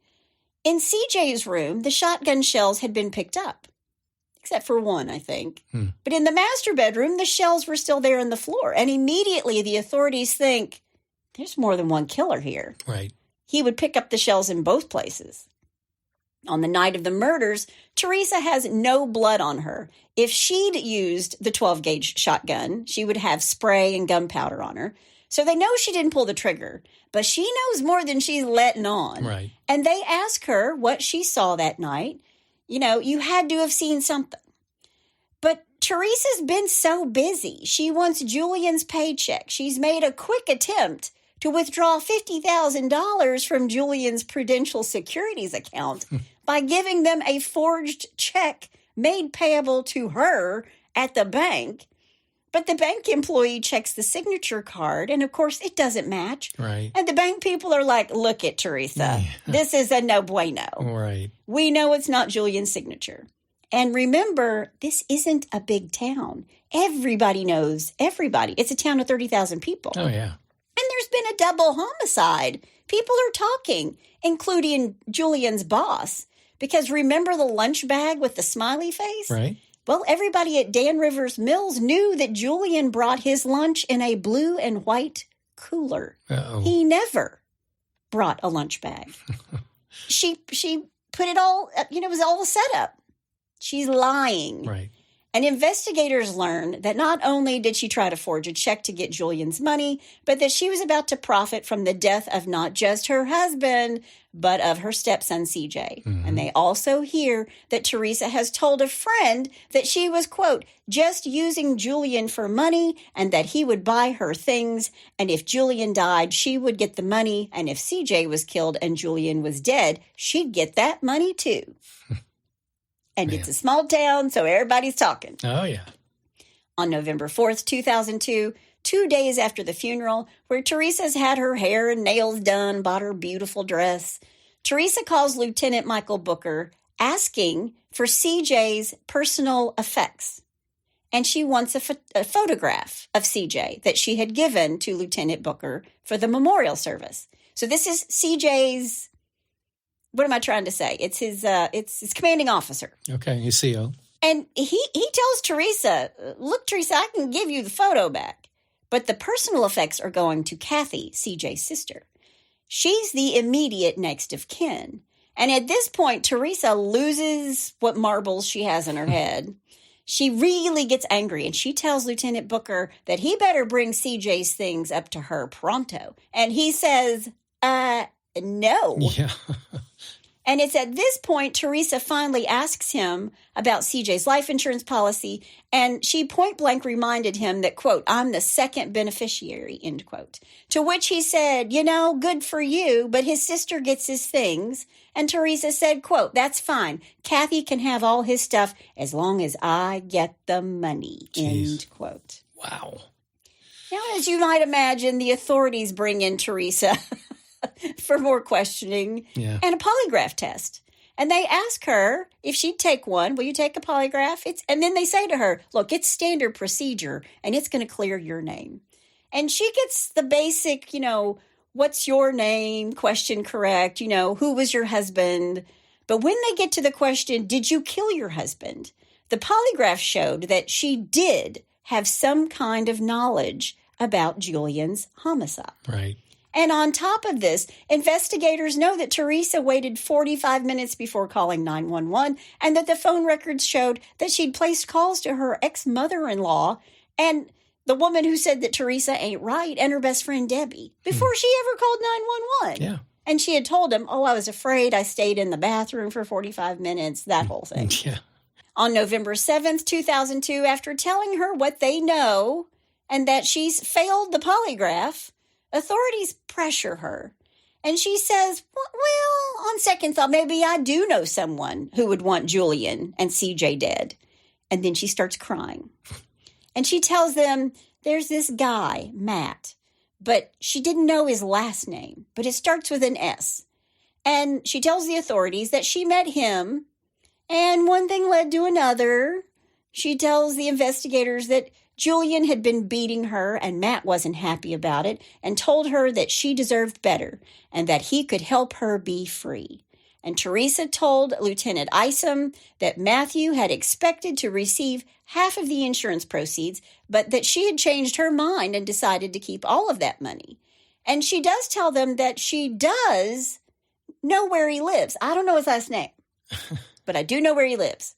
In CJ's room, the shotgun shells had been picked up. Except for one, I think. But in the master bedroom, the shells were still there on the floor. And immediately the authorities think, there's more than one killer here. Right. He would pick up the shells in both places. On the night of the murders, Teresa has no blood on her. If she'd used the 12-gauge shotgun, she would have spray and gunpowder on her. So they know she didn't pull the trigger. But she knows more than she's letting on. Right. And they ask her what she saw that night. You know, you had to have seen something. But Teresa's been so busy. She wants Julian's paycheck. She's made a quick attempt to withdraw $50,000 from Julian's Prudential Securities account by giving them a forged check made payable to her at the bank. But the bank employee checks the signature card, and of course, it doesn't match. Right. And the bank people are like, look at Teresa. This is a no bueno. Right. We know it's not Julian's signature. And remember, this isn't a big town. Everybody knows everybody. It's a town of 30,000 people. Oh, yeah. And there's been a double homicide. People are talking, including Julian's boss. Because remember the lunch bag with the smiley face? Right. Well, everybody at Dan Rivers Mills knew that Julian brought his lunch in a blue and white cooler. Uh-oh. He never brought a lunch bag. She put it all, it was all a setup. She's lying. Right. And investigators learned that not only did she try to forge a check to get Julian's money, but that she was about to profit from the death of not just her husband, but of her stepson, C.J. Mm-hmm. And they also hear that Teresa has told a friend that she was, quote, just using Julian for money and that he would buy her things. And if Julian died, she would get the money. And if C.J. was killed and Julian was dead, she'd get that money too. And Man. It's a small town, so everybody's talking. Oh, yeah. On November 4th, 2002, 2 days after the funeral, where Teresa's had her hair and nails done, bought her beautiful dress, Teresa calls Lieutenant Michael Booker asking for CJ's personal effects. And she wants a photograph of CJ that she had given to Lieutenant Booker for the memorial service. So this is CJ's... What am I trying to say? It's his commanding officer. Okay, you see, And he tells Teresa, look, Teresa, I can give you the photo back. But the personal effects are going to Kathy, CJ's sister. She's the immediate next of kin. And at this point, Teresa loses what marbles she has in her head. She really gets angry, and she tells Lieutenant Booker that he better bring CJ's things up to her pronto. And he says, no. Yeah. And it's at this point, Teresa finally asks him about CJ's life insurance policy, and she point blank reminded him that, quote, I'm the second beneficiary, end quote. To which he said, good for you, but his sister gets his things. And Teresa said, quote, that's fine. Kathy can have all his stuff as long as I get the money, end quote. Wow. Now, as you might imagine, the authorities bring in Teresa for more questioning and a polygraph test. And they ask her if she'd take one. Will you take a polygraph? And then they say to her, look, it's standard procedure, and it's going to clear your name. And she gets the basic, what's your name question correct, who was your husband? But when they get to the question, did you kill your husband? The polygraph showed that she did have some kind of knowledge about Julian's homicide. Right. And on top of this, investigators know that Teresa waited 45 minutes before calling 911 and that the phone records showed that she'd placed calls to her ex-mother-in-law and the woman who said that Teresa ain't right and her best friend Debbie before she ever called 911. Yeah. And she had told him, I was afraid. I stayed in the bathroom for 45 minutes, that whole thing. Yeah. On November 7th, 2002, after telling her what they know and that she's failed the polygraph, authorities pressure her, and she says, well, on second thought, maybe I do know someone who would want Julian and CJ dead. And then she starts crying. And she tells them there's this guy, Matt, but she didn't know his last name, but it starts with an S. And she tells the authorities that she met him, and one thing led to another. She tells the investigators that Julian had been beating her, and Matt wasn't happy about it, and told her that she deserved better, and that he could help her be free. And Teresa told Lieutenant Isom that Matthew had expected to receive half of the insurance proceeds, but that she had changed her mind and decided to keep all of that money. And she does tell them that she does know where he lives. I don't know his last name, but I do know where he lives.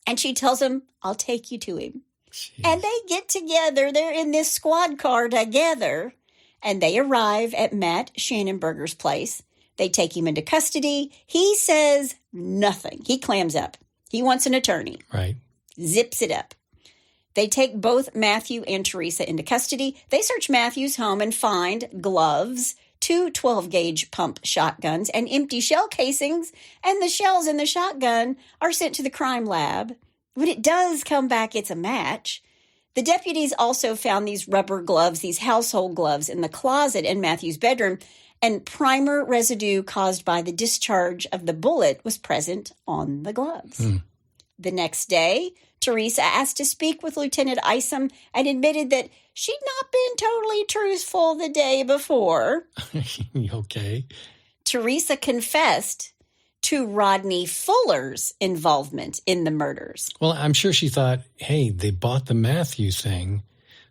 And she tells him, I'll take you to him. Jeez. And they get together. They're in this squad car together, and they arrive at Matt Shallenberger's place. They take him into custody. He says nothing. He clams up. He wants an attorney. Right. Zips it up. They take both Matthew and Teresa into custody. They search Matthew's home and find gloves, 2 12-gauge pump shotguns, and empty shell casings, and the shells in the shotgun are sent to the crime lab. When it does come back, it's a match. The deputies also found these rubber gloves, these household gloves, in the closet in Matthew's bedroom, and primer residue caused by the discharge of the bullet was present on the gloves. The next day, Teresa asked to speak with Lieutenant Isom and admitted that she'd not been totally truthful the day before. Okay. Teresa confessed to Rodney Fuller's involvement in the murders. Well, I'm sure she thought, hey, they bought the Matthew thing,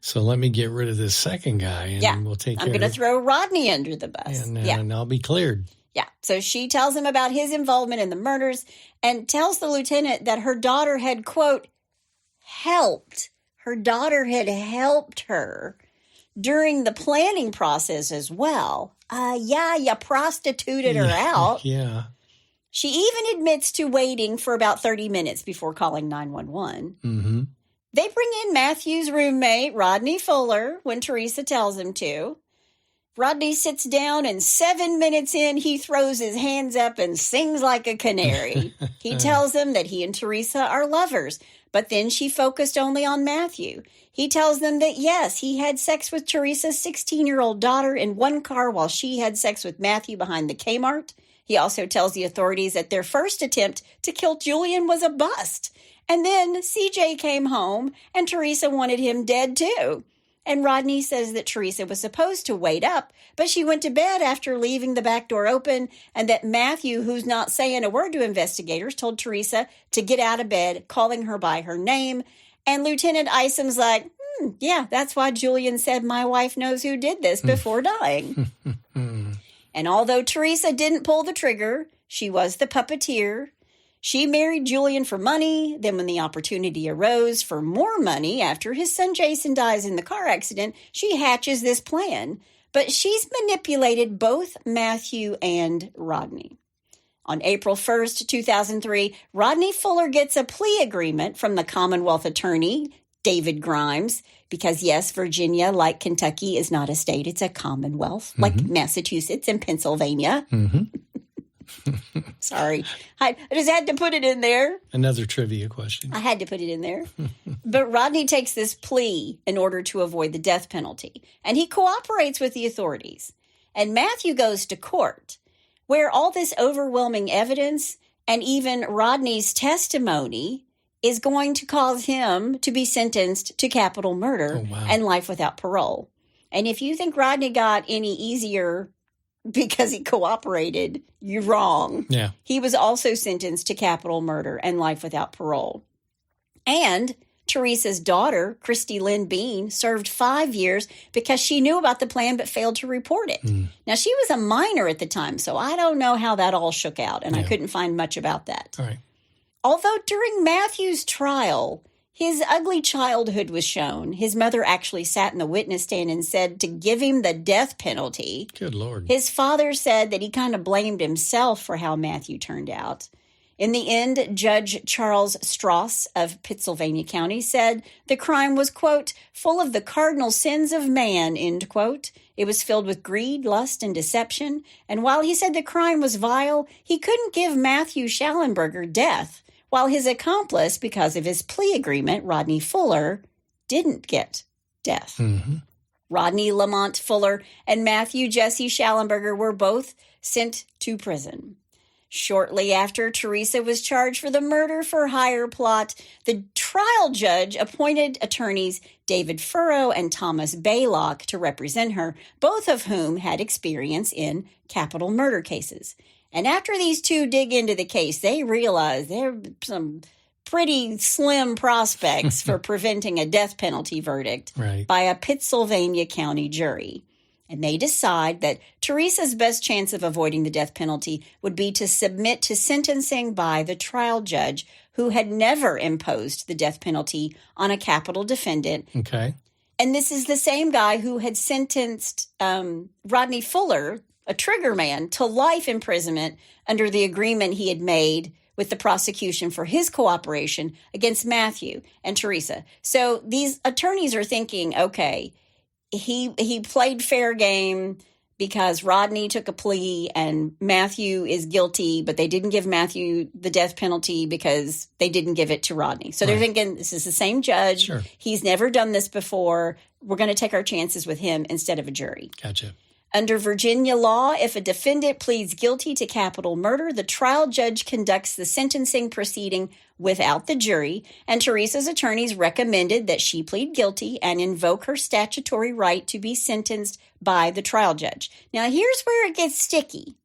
so let me get rid of this second guy, and we'll take care of it. I'm going to throw Rodney under the bus. And I'll be cleared. Yeah, so she tells him about his involvement in the murders and tells the lieutenant that her daughter had, quote, helped. Her daughter had helped her during the planning process as well. You prostituted her out. Yeah. She even admits to waiting for about 30 minutes before calling 911. Mm-hmm. They bring in Matthew's roommate, Rodney Fuller, when Teresa tells him to. Rodney sits down, and 7 minutes in, he throws his hands up and sings like a canary. He tells them that he and Teresa are lovers, but then she focused only on Matthew. He tells them that, yes, he had sex with Teresa's 16-year-old daughter in one car while she had sex with Matthew behind the Kmart. He also tells the authorities that their first attempt to kill Julian was a bust. And then C.J. came home, and Teresa wanted him dead, too. And Rodney says that Teresa was supposed to wait up, but she went to bed after leaving the back door open, and that Matthew, who's not saying a word to investigators, told Teresa to get out of bed, calling her by her name. And Lieutenant Isom's like, yeah, that's why Julian said my wife knows who did this before dying. And although Teresa didn't pull the trigger, she was the puppeteer. She married Julian for money. Then when the opportunity arose for more money after his son Jason dies in the car accident, she hatches this plan. But she's manipulated both Matthew and Rodney. On April 1st, 2003, Rodney Fuller gets a plea agreement from the Commonwealth attorney, David Grimes, because, yes, Virginia, like Kentucky, is not a state. It's a Commonwealth, like Massachusetts and Pennsylvania. Sorry. I just had to put it in there. Another trivia question. I had to put it in there. But Rodney takes this plea in order to avoid the death penalty, and he cooperates with the authorities. And Matthew goes to court, where all this overwhelming evidence and even Rodney's testimony is going to cause him to be sentenced to capital murder and life without parole. And if you think Rodney got any easier because he cooperated, you're wrong. Yeah. He was also sentenced to capital murder and life without parole. And Teresa's daughter, Christy Lynn Bean, served 5 years because she knew about the plan but failed to report it. Now, she was a minor at the time, so I don't know how that all shook out, and I couldn't find much about that. All right. Although during Matthew's trial, his ugly childhood was shown. His mother actually sat in the witness stand and said to give him the death penalty. Good Lord. His father said that he kind of blamed himself for how Matthew turned out. In the end, Judge Charles Strauss of Pittsylvania County said the crime was, quote, full of the cardinal sins of man, end quote. It was filled with greed, lust, and deception. And while he said the crime was vile, he couldn't give Matthew Shallenberger death, while his accomplice, because of his plea agreement, Rodney Fuller, didn't get death. Mm-hmm. Rodney Lamont Fuller and Matthew Jesse Shallenberger were both sent to prison. Shortly after Teresa was charged for the murder for hire plot, the trial judge appointed attorneys David Furrow and Thomas Baylock to represent her, both of whom had experience in capital murder cases. And after these two dig into the case, they realize there are some pretty slim prospects for preventing a death penalty verdict by a Pittsylvania County jury. And they decide that Teresa's best chance of avoiding the death penalty would be to submit to sentencing by the trial judge who had never imposed the death penalty on a capital defendant. Okay. And this is the same guy who had sentenced Rodney Fuller, a trigger man, to life imprisonment under the agreement he had made with the prosecution for his cooperation against Matthew and Teresa. So these attorneys are thinking, okay, he played fair game because Rodney took a plea and Matthew is guilty, but they didn't give Matthew the death penalty because they didn't give it to Rodney. So they're thinking, this is the same judge. Sure. He's never done this before. We're going to take our chances with him instead of a jury. Gotcha. Under Virginia law, if a defendant pleads guilty to capital murder, the trial judge conducts the sentencing proceeding without the jury, and Teresa's attorneys recommended that she plead guilty and invoke her statutory right to be sentenced by the trial judge. Now, here's where it gets sticky.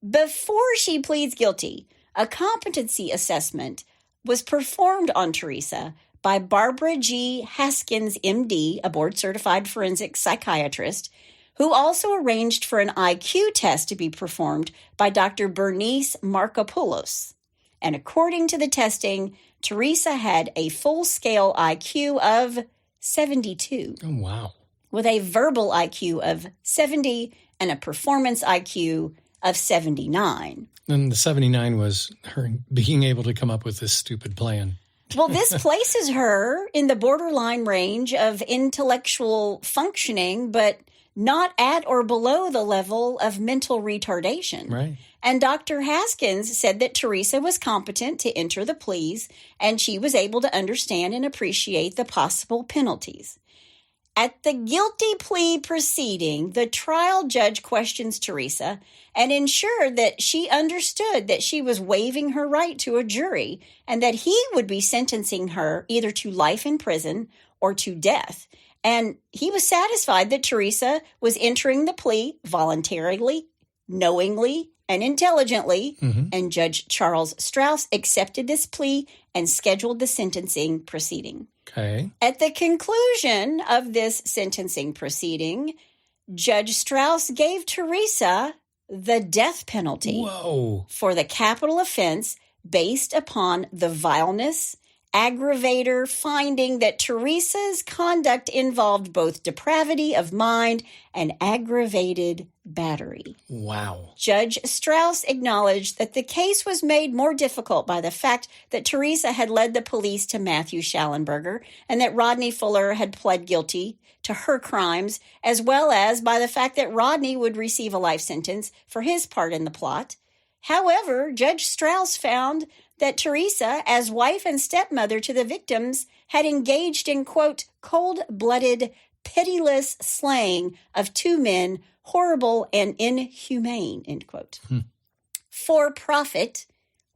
Before she pleads guilty, a competency assessment was performed on Teresa by Barbara G. Haskins, MD, a board-certified forensic psychiatrist, who also arranged for an IQ test to be performed by Dr. Bernice Markopoulos. And according to the testing, Teresa had a full-scale IQ of 72. Oh, wow. With a verbal IQ of 70 and a performance IQ of 79. And the 79 was her being able to come up with this stupid plan. Well, this places her in the borderline range of intellectual functioning, but not at or below the level of mental retardation. Right. And Dr. Haskins said that Teresa was competent to enter the pleas, and she was able to understand and appreciate the possible penalties. At the guilty plea proceeding, the trial judge questions Teresa and ensured that she understood that she was waiving her right to a jury and that he would be sentencing her either to life in prison or to death. And he was satisfied that Teresa was entering the plea voluntarily, knowingly, and intelligently. Mm-hmm. And Judge Charles Strauss accepted this plea and scheduled the sentencing proceeding. Okay. At the conclusion of this sentencing proceeding, Judge Strauss gave Teresa the death penalty for the capital offense based upon the vileness, aggravator finding that Teresa's conduct involved both depravity of mind and aggravated battery. Wow. Judge Strauss acknowledged that the case was made more difficult by the fact that Teresa had led the police to Matthew Shallenberger and that Rodney Fuller had pled guilty to her crimes, as well as by the fact that Rodney would receive a life sentence for his part in the plot. However, Judge Strauss found that Teresa, as wife and stepmother to the victims, had engaged in, quote, cold-blooded, pitiless slaying of two men, horrible and inhumane, end quote. For profit,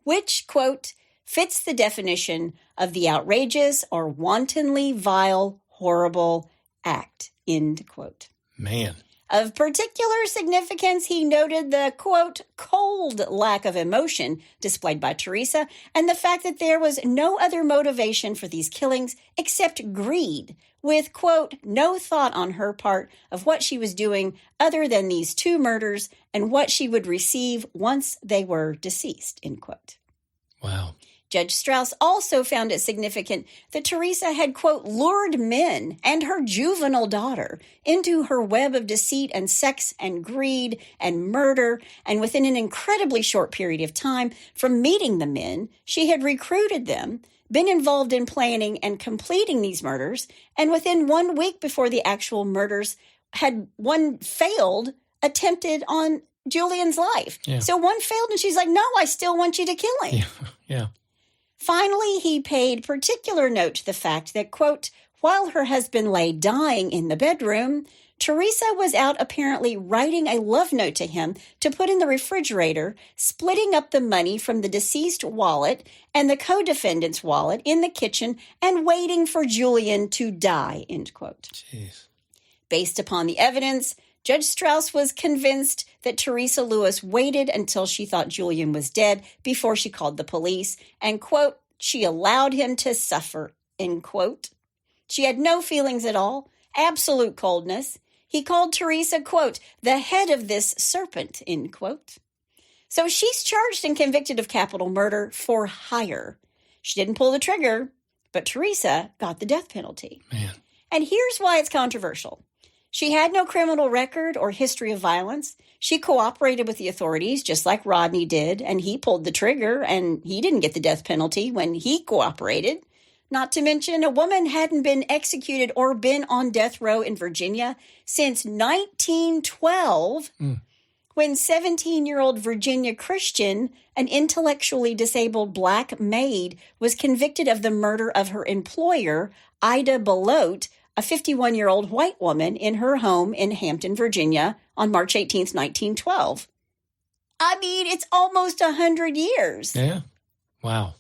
which, quote, fits the definition of the outrageous or wantonly vile, horrible act, end quote. Man. Of particular significance, he noted the, quote, cold lack of emotion displayed by Teresa and the fact that there was no other motivation for these killings except greed, with, quote, no thought on her part of what she was doing other than these two murders and what she would receive once they were deceased, end quote. Wow. Judge Strauss also found it significant that Teresa had, quote, lured men and her juvenile daughter into her web of deceit and sex and greed and murder, and within an incredibly short period of time from meeting the men, she had recruited them, been involved in planning and completing these murders, and within 1 week before the actual murders had one failed, attempted on Julian's life. Yeah. So one failed, and she's like, no, I still want you to kill him. Yeah. Finally, he paid particular note to the fact that, quote, While her husband lay dying in the bedroom, Teresa was out apparently writing a love note to him to put in the refrigerator, splitting up the money from the deceased wallet and the co-defendant's wallet in the kitchen and waiting for Julian to die, end quote. Jeez. Based upon the evidence, Judge Strauss was convinced that Teresa Lewis waited until she thought Julian was dead before she called the police and, quote, she allowed him to suffer, end quote. She had no feelings at all, absolute coldness. He called Teresa, quote, the head of this serpent, end quote. So she's charged and convicted of capital murder for hire. She didn't pull the trigger, but Teresa got the death penalty. Man. And here's why it's controversial. She had no criminal record or history of violence. She cooperated with the authorities just like Rodney did, and he pulled the trigger, and he didn't get the death penalty when he cooperated. Not to mention, a woman hadn't been executed or been on death row in Virginia since 1912, when 17-year-old Virginia Christian, an intellectually disabled black maid, was convicted of the murder of her employer, Ida Belote, a 51-year-old white woman, in her home in Hampton, Virginia, on March 18th, 1912. I mean, it's almost 100 years. Yeah. Wow.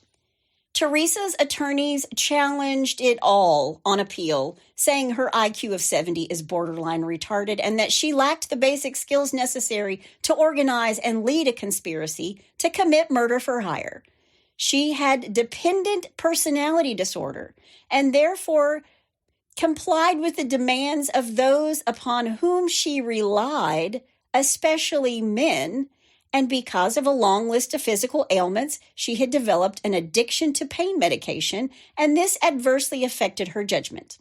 Teresa's attorneys challenged it all on appeal, saying her IQ of 70 is borderline retarded and that she lacked the basic skills necessary to organize and lead a conspiracy to commit murder for hire. She had dependent personality disorder and therefore complied with the demands of those upon whom she relied, especially men, and because of a long list of physical ailments, she had developed an addiction to pain medication, and this adversely affected her judgment.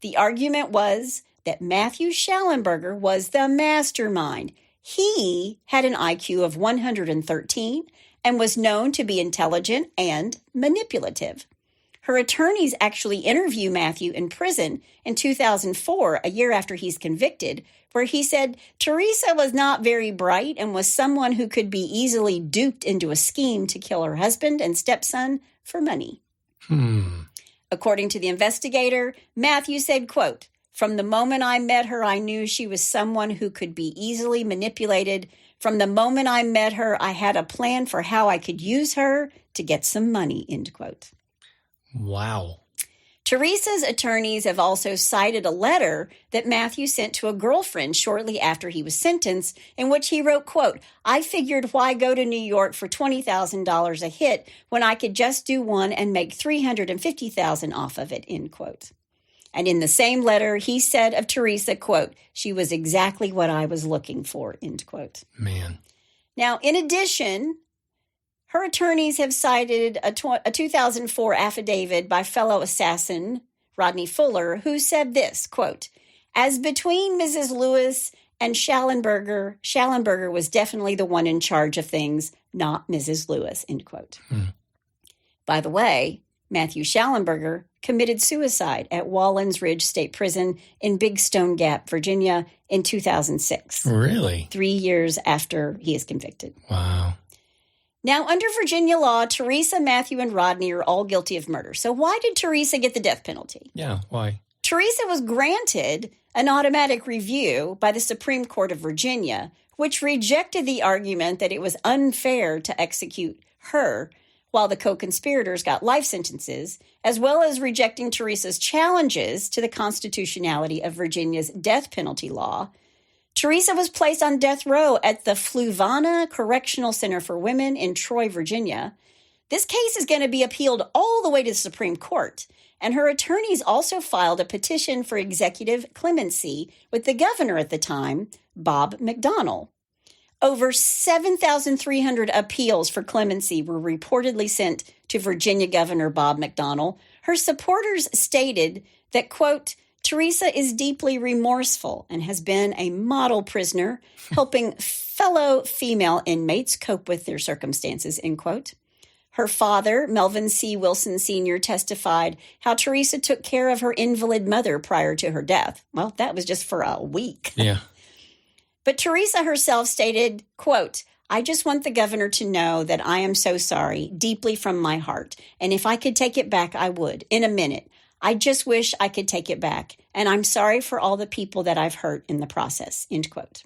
The argument was that Matthew Shallenberger was the mastermind. He had an IQ of 113 and was known to be intelligent and manipulative. Her attorneys actually interview Matthew in prison in 2004, a year after he's convicted, where he said Teresa was not very bright and was someone who could be easily duped into a scheme to kill her husband and stepson for money. According to the investigator, Matthew said, quote, from the moment I met her, I knew she was someone who could be easily manipulated. From the moment I met her, I had a plan for how I could use her to get some money, end quote. Wow. Teresa's attorneys have also cited a letter that Matthew sent to a girlfriend shortly after he was sentenced, in which he wrote, quote, I figured why go to New York for $20,000 a hit when I could just do one and make $350,000 off of it, end quote. And in the same letter, he said of Teresa, quote, she was exactly what I was looking for, end quote. Man. Now, in addition, her attorneys have cited a 2004 affidavit by fellow assassin Rodney Fuller, who said this, quote, as between Mrs. Lewis and Shallenberger, Shallenberger was definitely the one in charge of things, not Mrs. Lewis, end quote. By the way, Matthew Shallenberger committed suicide at Wallens Ridge State Prison in Big Stone Gap, Virginia in 2006. Really? 3 years after he is convicted. Wow. Now, under Virginia law, Teresa, Matthew, and Rodney are all guilty of murder. So why did Teresa get the death penalty? Yeah, why? Teresa was granted an automatic review by the Supreme Court of Virginia, which rejected the argument that it was unfair to execute her while the co-conspirators got life sentences, as well as rejecting Teresa's challenges to the constitutionality of Virginia's death penalty law. Teresa was placed on death row at the Fluvanna Correctional Center for Women in Troy, Virginia. This case is going to be appealed all the way to the Supreme Court, and her attorneys also filed a petition for executive clemency with the governor at the time, Bob McDonnell. Over 7,300 appeals for clemency were reportedly sent to Virginia Governor Bob McDonnell. Her supporters stated that, quote, Teresa is deeply remorseful and has been a model prisoner, helping fellow female inmates cope with their circumstances, end quote. Her father, Melvin C. Wilson Sr., testified how Teresa took care of her invalid mother prior to her death. Well, that was just for a week. Yeah. But Teresa herself stated, quote, I just want the governor to know that I am so sorry, deeply from my heart. And if I could take it back, I would, in a minute. I just wish I could take it back, and I'm sorry for all the people that I've hurt in the process, end quote.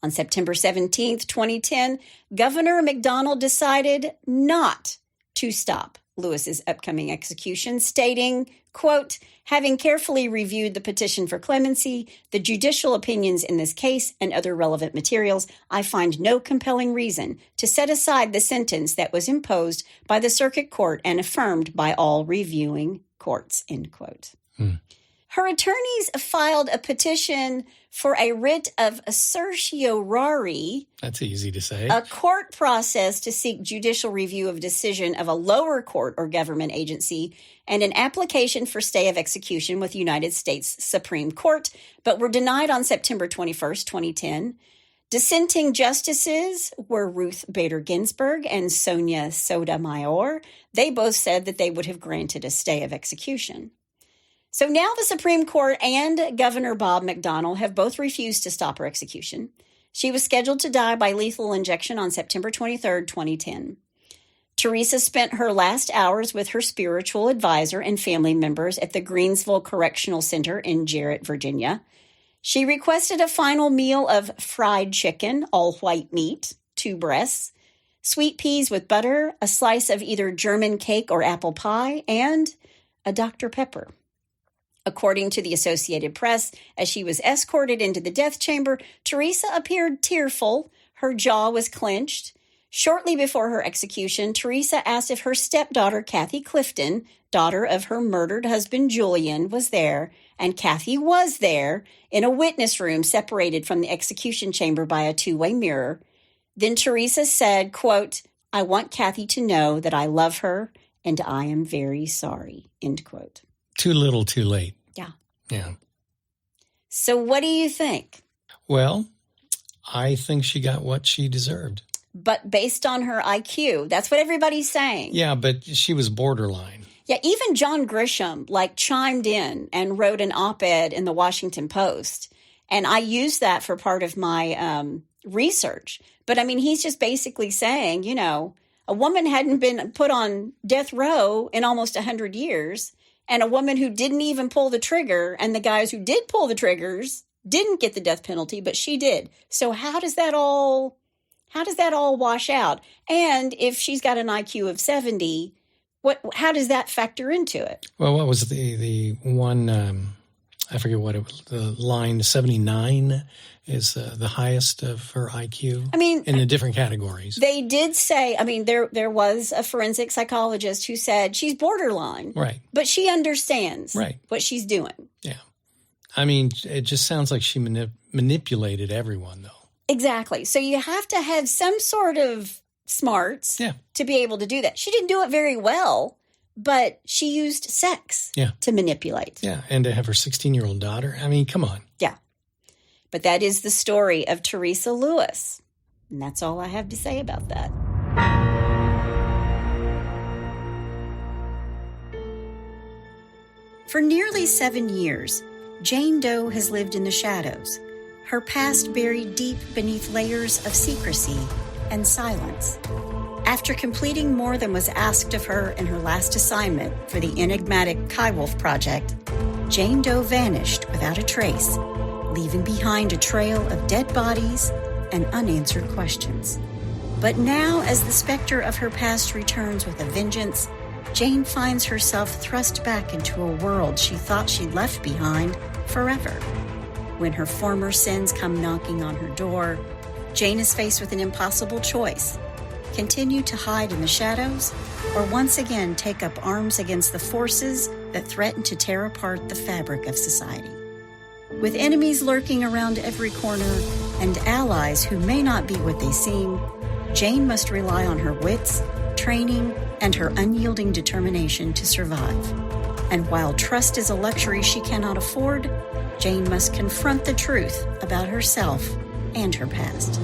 On September 17th, 2010, Governor McDonnell decided not to stop Lewis's upcoming execution, stating, quote, having carefully reviewed the petition for clemency, the judicial opinions in this case, and other relevant materials, I find no compelling reason to set aside the sentence that was imposed by the circuit court and affirmed by all reviewing courts, end quote. Her attorneys filed a petition for a writ of certiorari. That's easy to say. A court process to seek judicial review of decision of a lower court or government agency, and an application for stay of execution with United States Supreme Court, but were denied on September 21st, 2010. Dissenting justices were Ruth Bader Ginsburg and Sonia Sotomayor. They both said that they would have granted a stay of execution. So now the Supreme Court and Governor Bob McDonnell have both refused to stop her execution. She was scheduled to die by lethal injection on September 23rd, 2010. Teresa spent her last hours with her spiritual advisor and family members at the Greensville Correctional Center in Jarrett, Virginia. She requested a final meal of fried chicken, all white meat, 2 breasts, sweet peas with butter, a slice of either German cake or apple pie, and a Dr. Pepper. According to the Associated Press, as she was escorted into the death chamber, Teresa appeared tearful. Her jaw was clenched. Shortly before her execution, Teresa asked if her stepdaughter, Kathy Clifton, daughter of her murdered husband, Julian, was there, and Kathy was there in a witness room separated from the execution chamber by a 2-way mirror. Then Teresa said, quote, I want Kathy to know that I love her and I am very sorry, end quote. Too little, too late. Yeah. So what do you think? Well, I think she got what she deserved. But based on her IQ, that's what everybody's saying. Yeah, but she was borderline. Yeah, even John Grisham, chimed in and wrote an op-ed in the Washington Post. And I used that for part of my research. But, I mean, he's just basically saying, a woman hadn't been put on death row in almost 100 years. And a woman who didn't even pull the trigger, and the guys who did pull the triggers didn't get the death penalty, but she did. So how does that all wash out? And if she's got an IQ of 70, how does that factor into it? Well, what was the one, I forget what it was, the line 79 is the highest of her IQ. I mean, in the different categories. They did say, there was a forensic psychologist who said she's borderline. Right. But she understands what she's doing. Yeah. I mean, it just sounds like she manipulated everyone, though. Exactly. So you have to have some sort of smarts to be able to do that. She didn't do it very well, but she used sex to manipulate. Yeah, and to have her 16-year-old daughter. I mean, come on. Yeah. But that is the story of Teresa Lewis. And that's all I have to say about that. For nearly 7 years, Jane Doe has lived in the shadows, her past buried deep beneath layers of secrecy and silence. After completing more than was asked of her in her last assignment for the enigmatic Kywolf Project, Jane Doe vanished without a trace, leaving behind a trail of dead bodies and unanswered questions. But now, as the specter of her past returns with a vengeance, Jane finds herself thrust back into a world she thought she'd left behind forever. When her former sins come knocking on her door, Jane is faced with an impossible choice: continue to hide in the shadows, or once again take up arms against the forces that threaten to tear apart the fabric of society. With enemies lurking around every corner and allies who may not be what they seem, Jane must rely on her wits, training, and her unyielding determination to survive. And while trust is a luxury she cannot afford, Jane must confront the truth about herself and her past.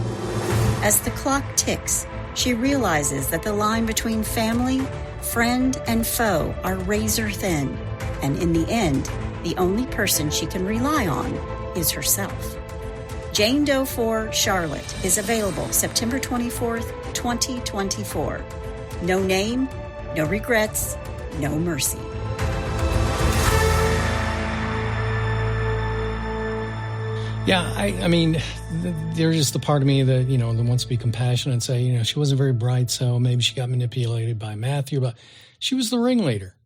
As the clock ticks, she realizes that the line between family, friend, and foe are razor thin, and in the end, the only person she can rely on is herself. Jane Doe 4 Charlotte is available September 24th, 2024. No name, no regrets, no mercy. Yeah, I mean, there's just the part of me that, that wants to be compassionate and say, she wasn't very bright, so maybe she got manipulated by Matthew, but she was the ringleader.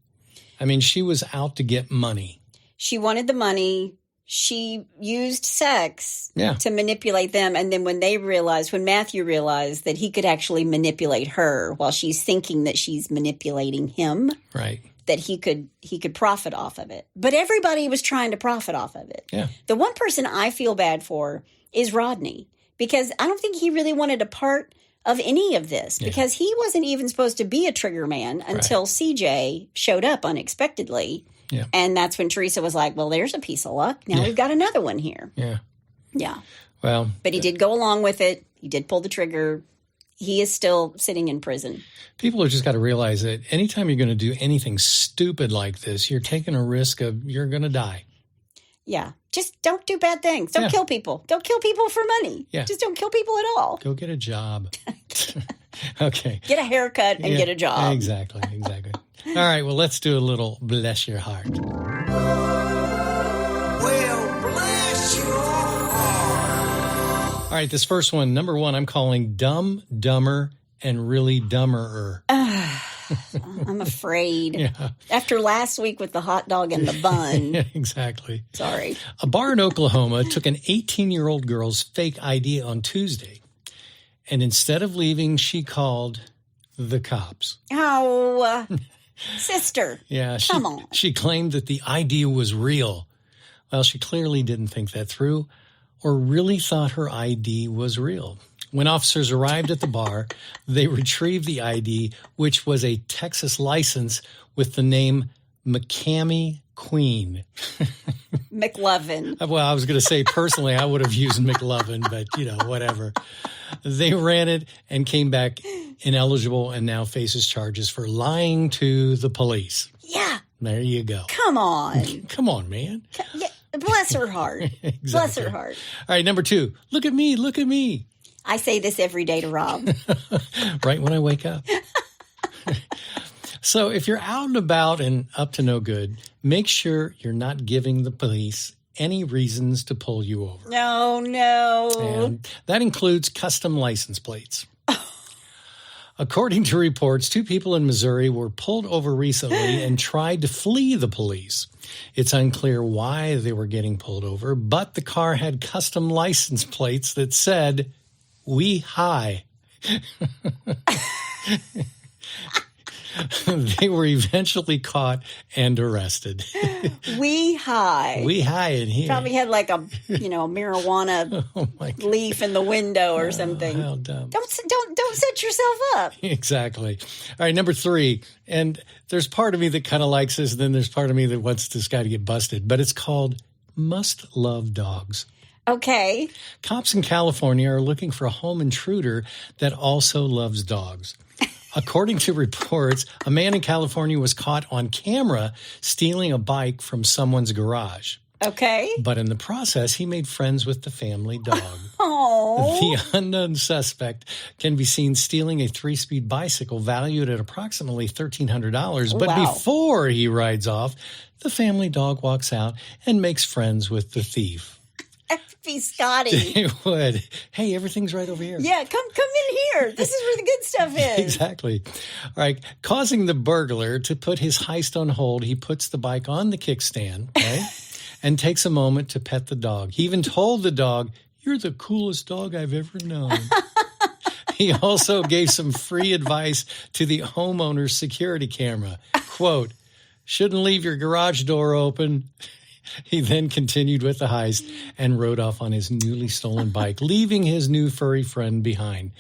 I mean, she was out to get money. She wanted the money. She used sex to manipulate them. And then when Matthew realized that he could actually manipulate her while she's thinking that she's manipulating him. Right. That he could profit off of it. But everybody was trying to profit off of it. Yeah. The one person I feel bad for is Rodney, because I don't think he really wanted a part of any of this, because he wasn't even supposed to be a trigger man until CJ showed up unexpectedly. Yeah. And that's when Teresa was like, well, there's a piece of luck. Now we've got another one here. Yeah. Yeah. Well. But he did go along with it. He did pull the trigger. He is still sitting in prison. People have just got to realize that anytime you're going to do anything stupid like this, you're taking a risk of you're going to die. Yeah. Just don't do bad things. Don't kill people. Don't kill people for money. Yeah. Just don't kill people at all. Go get a job. Okay. Get a haircut and get a job. Exactly. All right. Well, let's do a little bless your heart. Well, bless your heart. All right. This first one, number one, I'm calling Dumb, Dumber, and Really Dumberer. I'm afraid. Yeah. After last week with the hot dog and the bun. Yeah, exactly. Sorry. A bar in Oklahoma took an 18-year-old girl's fake ID on Tuesday. And instead of leaving, she called the cops. Oh, sister. Yeah. Come on. She claimed that the ID was real. Well, she clearly didn't think that through or really thought her ID was real. When officers arrived at the bar, they retrieved the ID, which was a Texas license with the name McCammy Queen. McLovin. Well, I was going to say, personally, I would have used McLovin, but, whatever. They ran it and came back ineligible and now faces charges for lying to the police. Yeah. There you go. Come on. Come on, man. Yeah. Bless her heart. Exactly. Bless her heart. All right, number two. Look at me. Look at me. I say this every day to Rob. Right when I wake up. So if you're out and about and up to no good, make sure you're not giving the police any reasons to pull you over. No. And that includes custom license plates. According to reports, 2 people in Missouri were pulled over recently and tried to flee the police. It's unclear why they were getting pulled over, but the car had custom license plates that said, "We high." They were eventually caught and arrested. We high. We high in here. Probably had like a, marijuana leaf in the window or something. How dumb. Don't set yourself up. Exactly. All right, number 3. And there's part of me that kind of likes this, and then there's part of me that wants this guy to get busted. But it's called Must Love Dogs. Okay. Cops in California are looking for a home intruder that also loves dogs. According to reports, a man in California was caught on camera stealing a bike from someone's garage. Okay. But in the process, he made friends with the family dog. Oh. The unknown suspect can be seen stealing a 3-speed bicycle valued at approximately $1,300. But before he rides off, the family dog walks out and makes friends with the thief. Be Scotty. It would. Hey, everything's right over here. Yeah, come in here. This is where the good stuff is. Exactly. All right. Causing the burglar to put his heist on hold, he puts the bike on the kickstand, right? And takes a moment to pet the dog. He even told the dog, "You're the coolest dog I've ever known." He also gave some free advice to the homeowner's security camera. Quote, "Shouldn't leave your garage door open." He then continued with the heist and rode off on his newly stolen bike, leaving his new furry friend behind.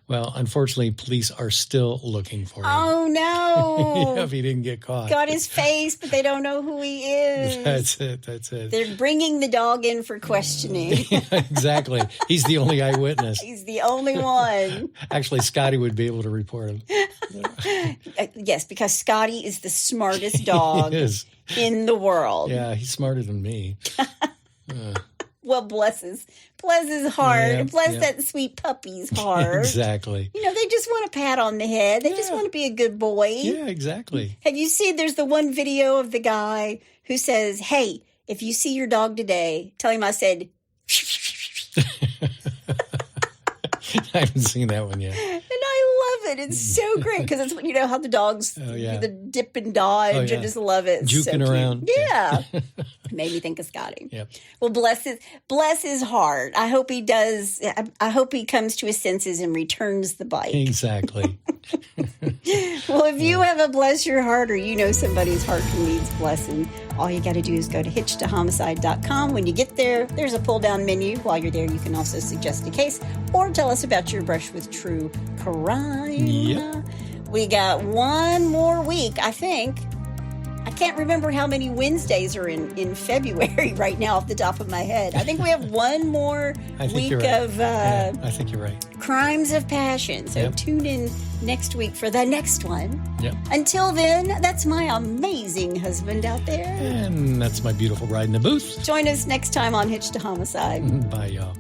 Well, unfortunately, police are still looking for him. Oh, no. If he didn't get caught. Got his face, but they don't know who he is. That's it. They're bringing the dog in for questioning. Yeah, exactly. He's the only eyewitness. He's the only one. Actually, Scotty would be able to report him. Yes, because Scotty is the smartest dog He is. in the world. Yeah, he's smarter than me. Well, bless his heart. Yeah, bless that sweet puppy's heart. Exactly. They just want a pat on the head. They just want to be a good boy. Yeah, exactly. Have you seen, there's the one video of the guy who says, "Hey, if you see your dog today, tell him I said, I haven't seen that one yet. And I love it. It's so great because it's, you know, how the dogs do the dip and dodge. I just love it. It's Juking around. Yeah. Made me think of Scotty. Yep. Well, bless his heart. I hope he does. I hope he comes to his senses and returns the bike. Exactly. Well, if you have a bless your heart or you know somebody's heart who needs blessing, all you got to do is go to hitchtahomicide.com. When you get there, there's a pull-down menu. While you're there, you can also suggest a case or tell us about your brush with true crime. Yep. We got one more week, I think. I can't remember how many Wednesdays are in February right now off the top of my head. I think we have one more week of I think you're right. Crimes of Passion. So tune in next week for the next one. Yep. Until then, that's my amazing husband out there. And that's my beautiful ride in the booth. Join us next time on Hitch to Homicide. Bye, y'all.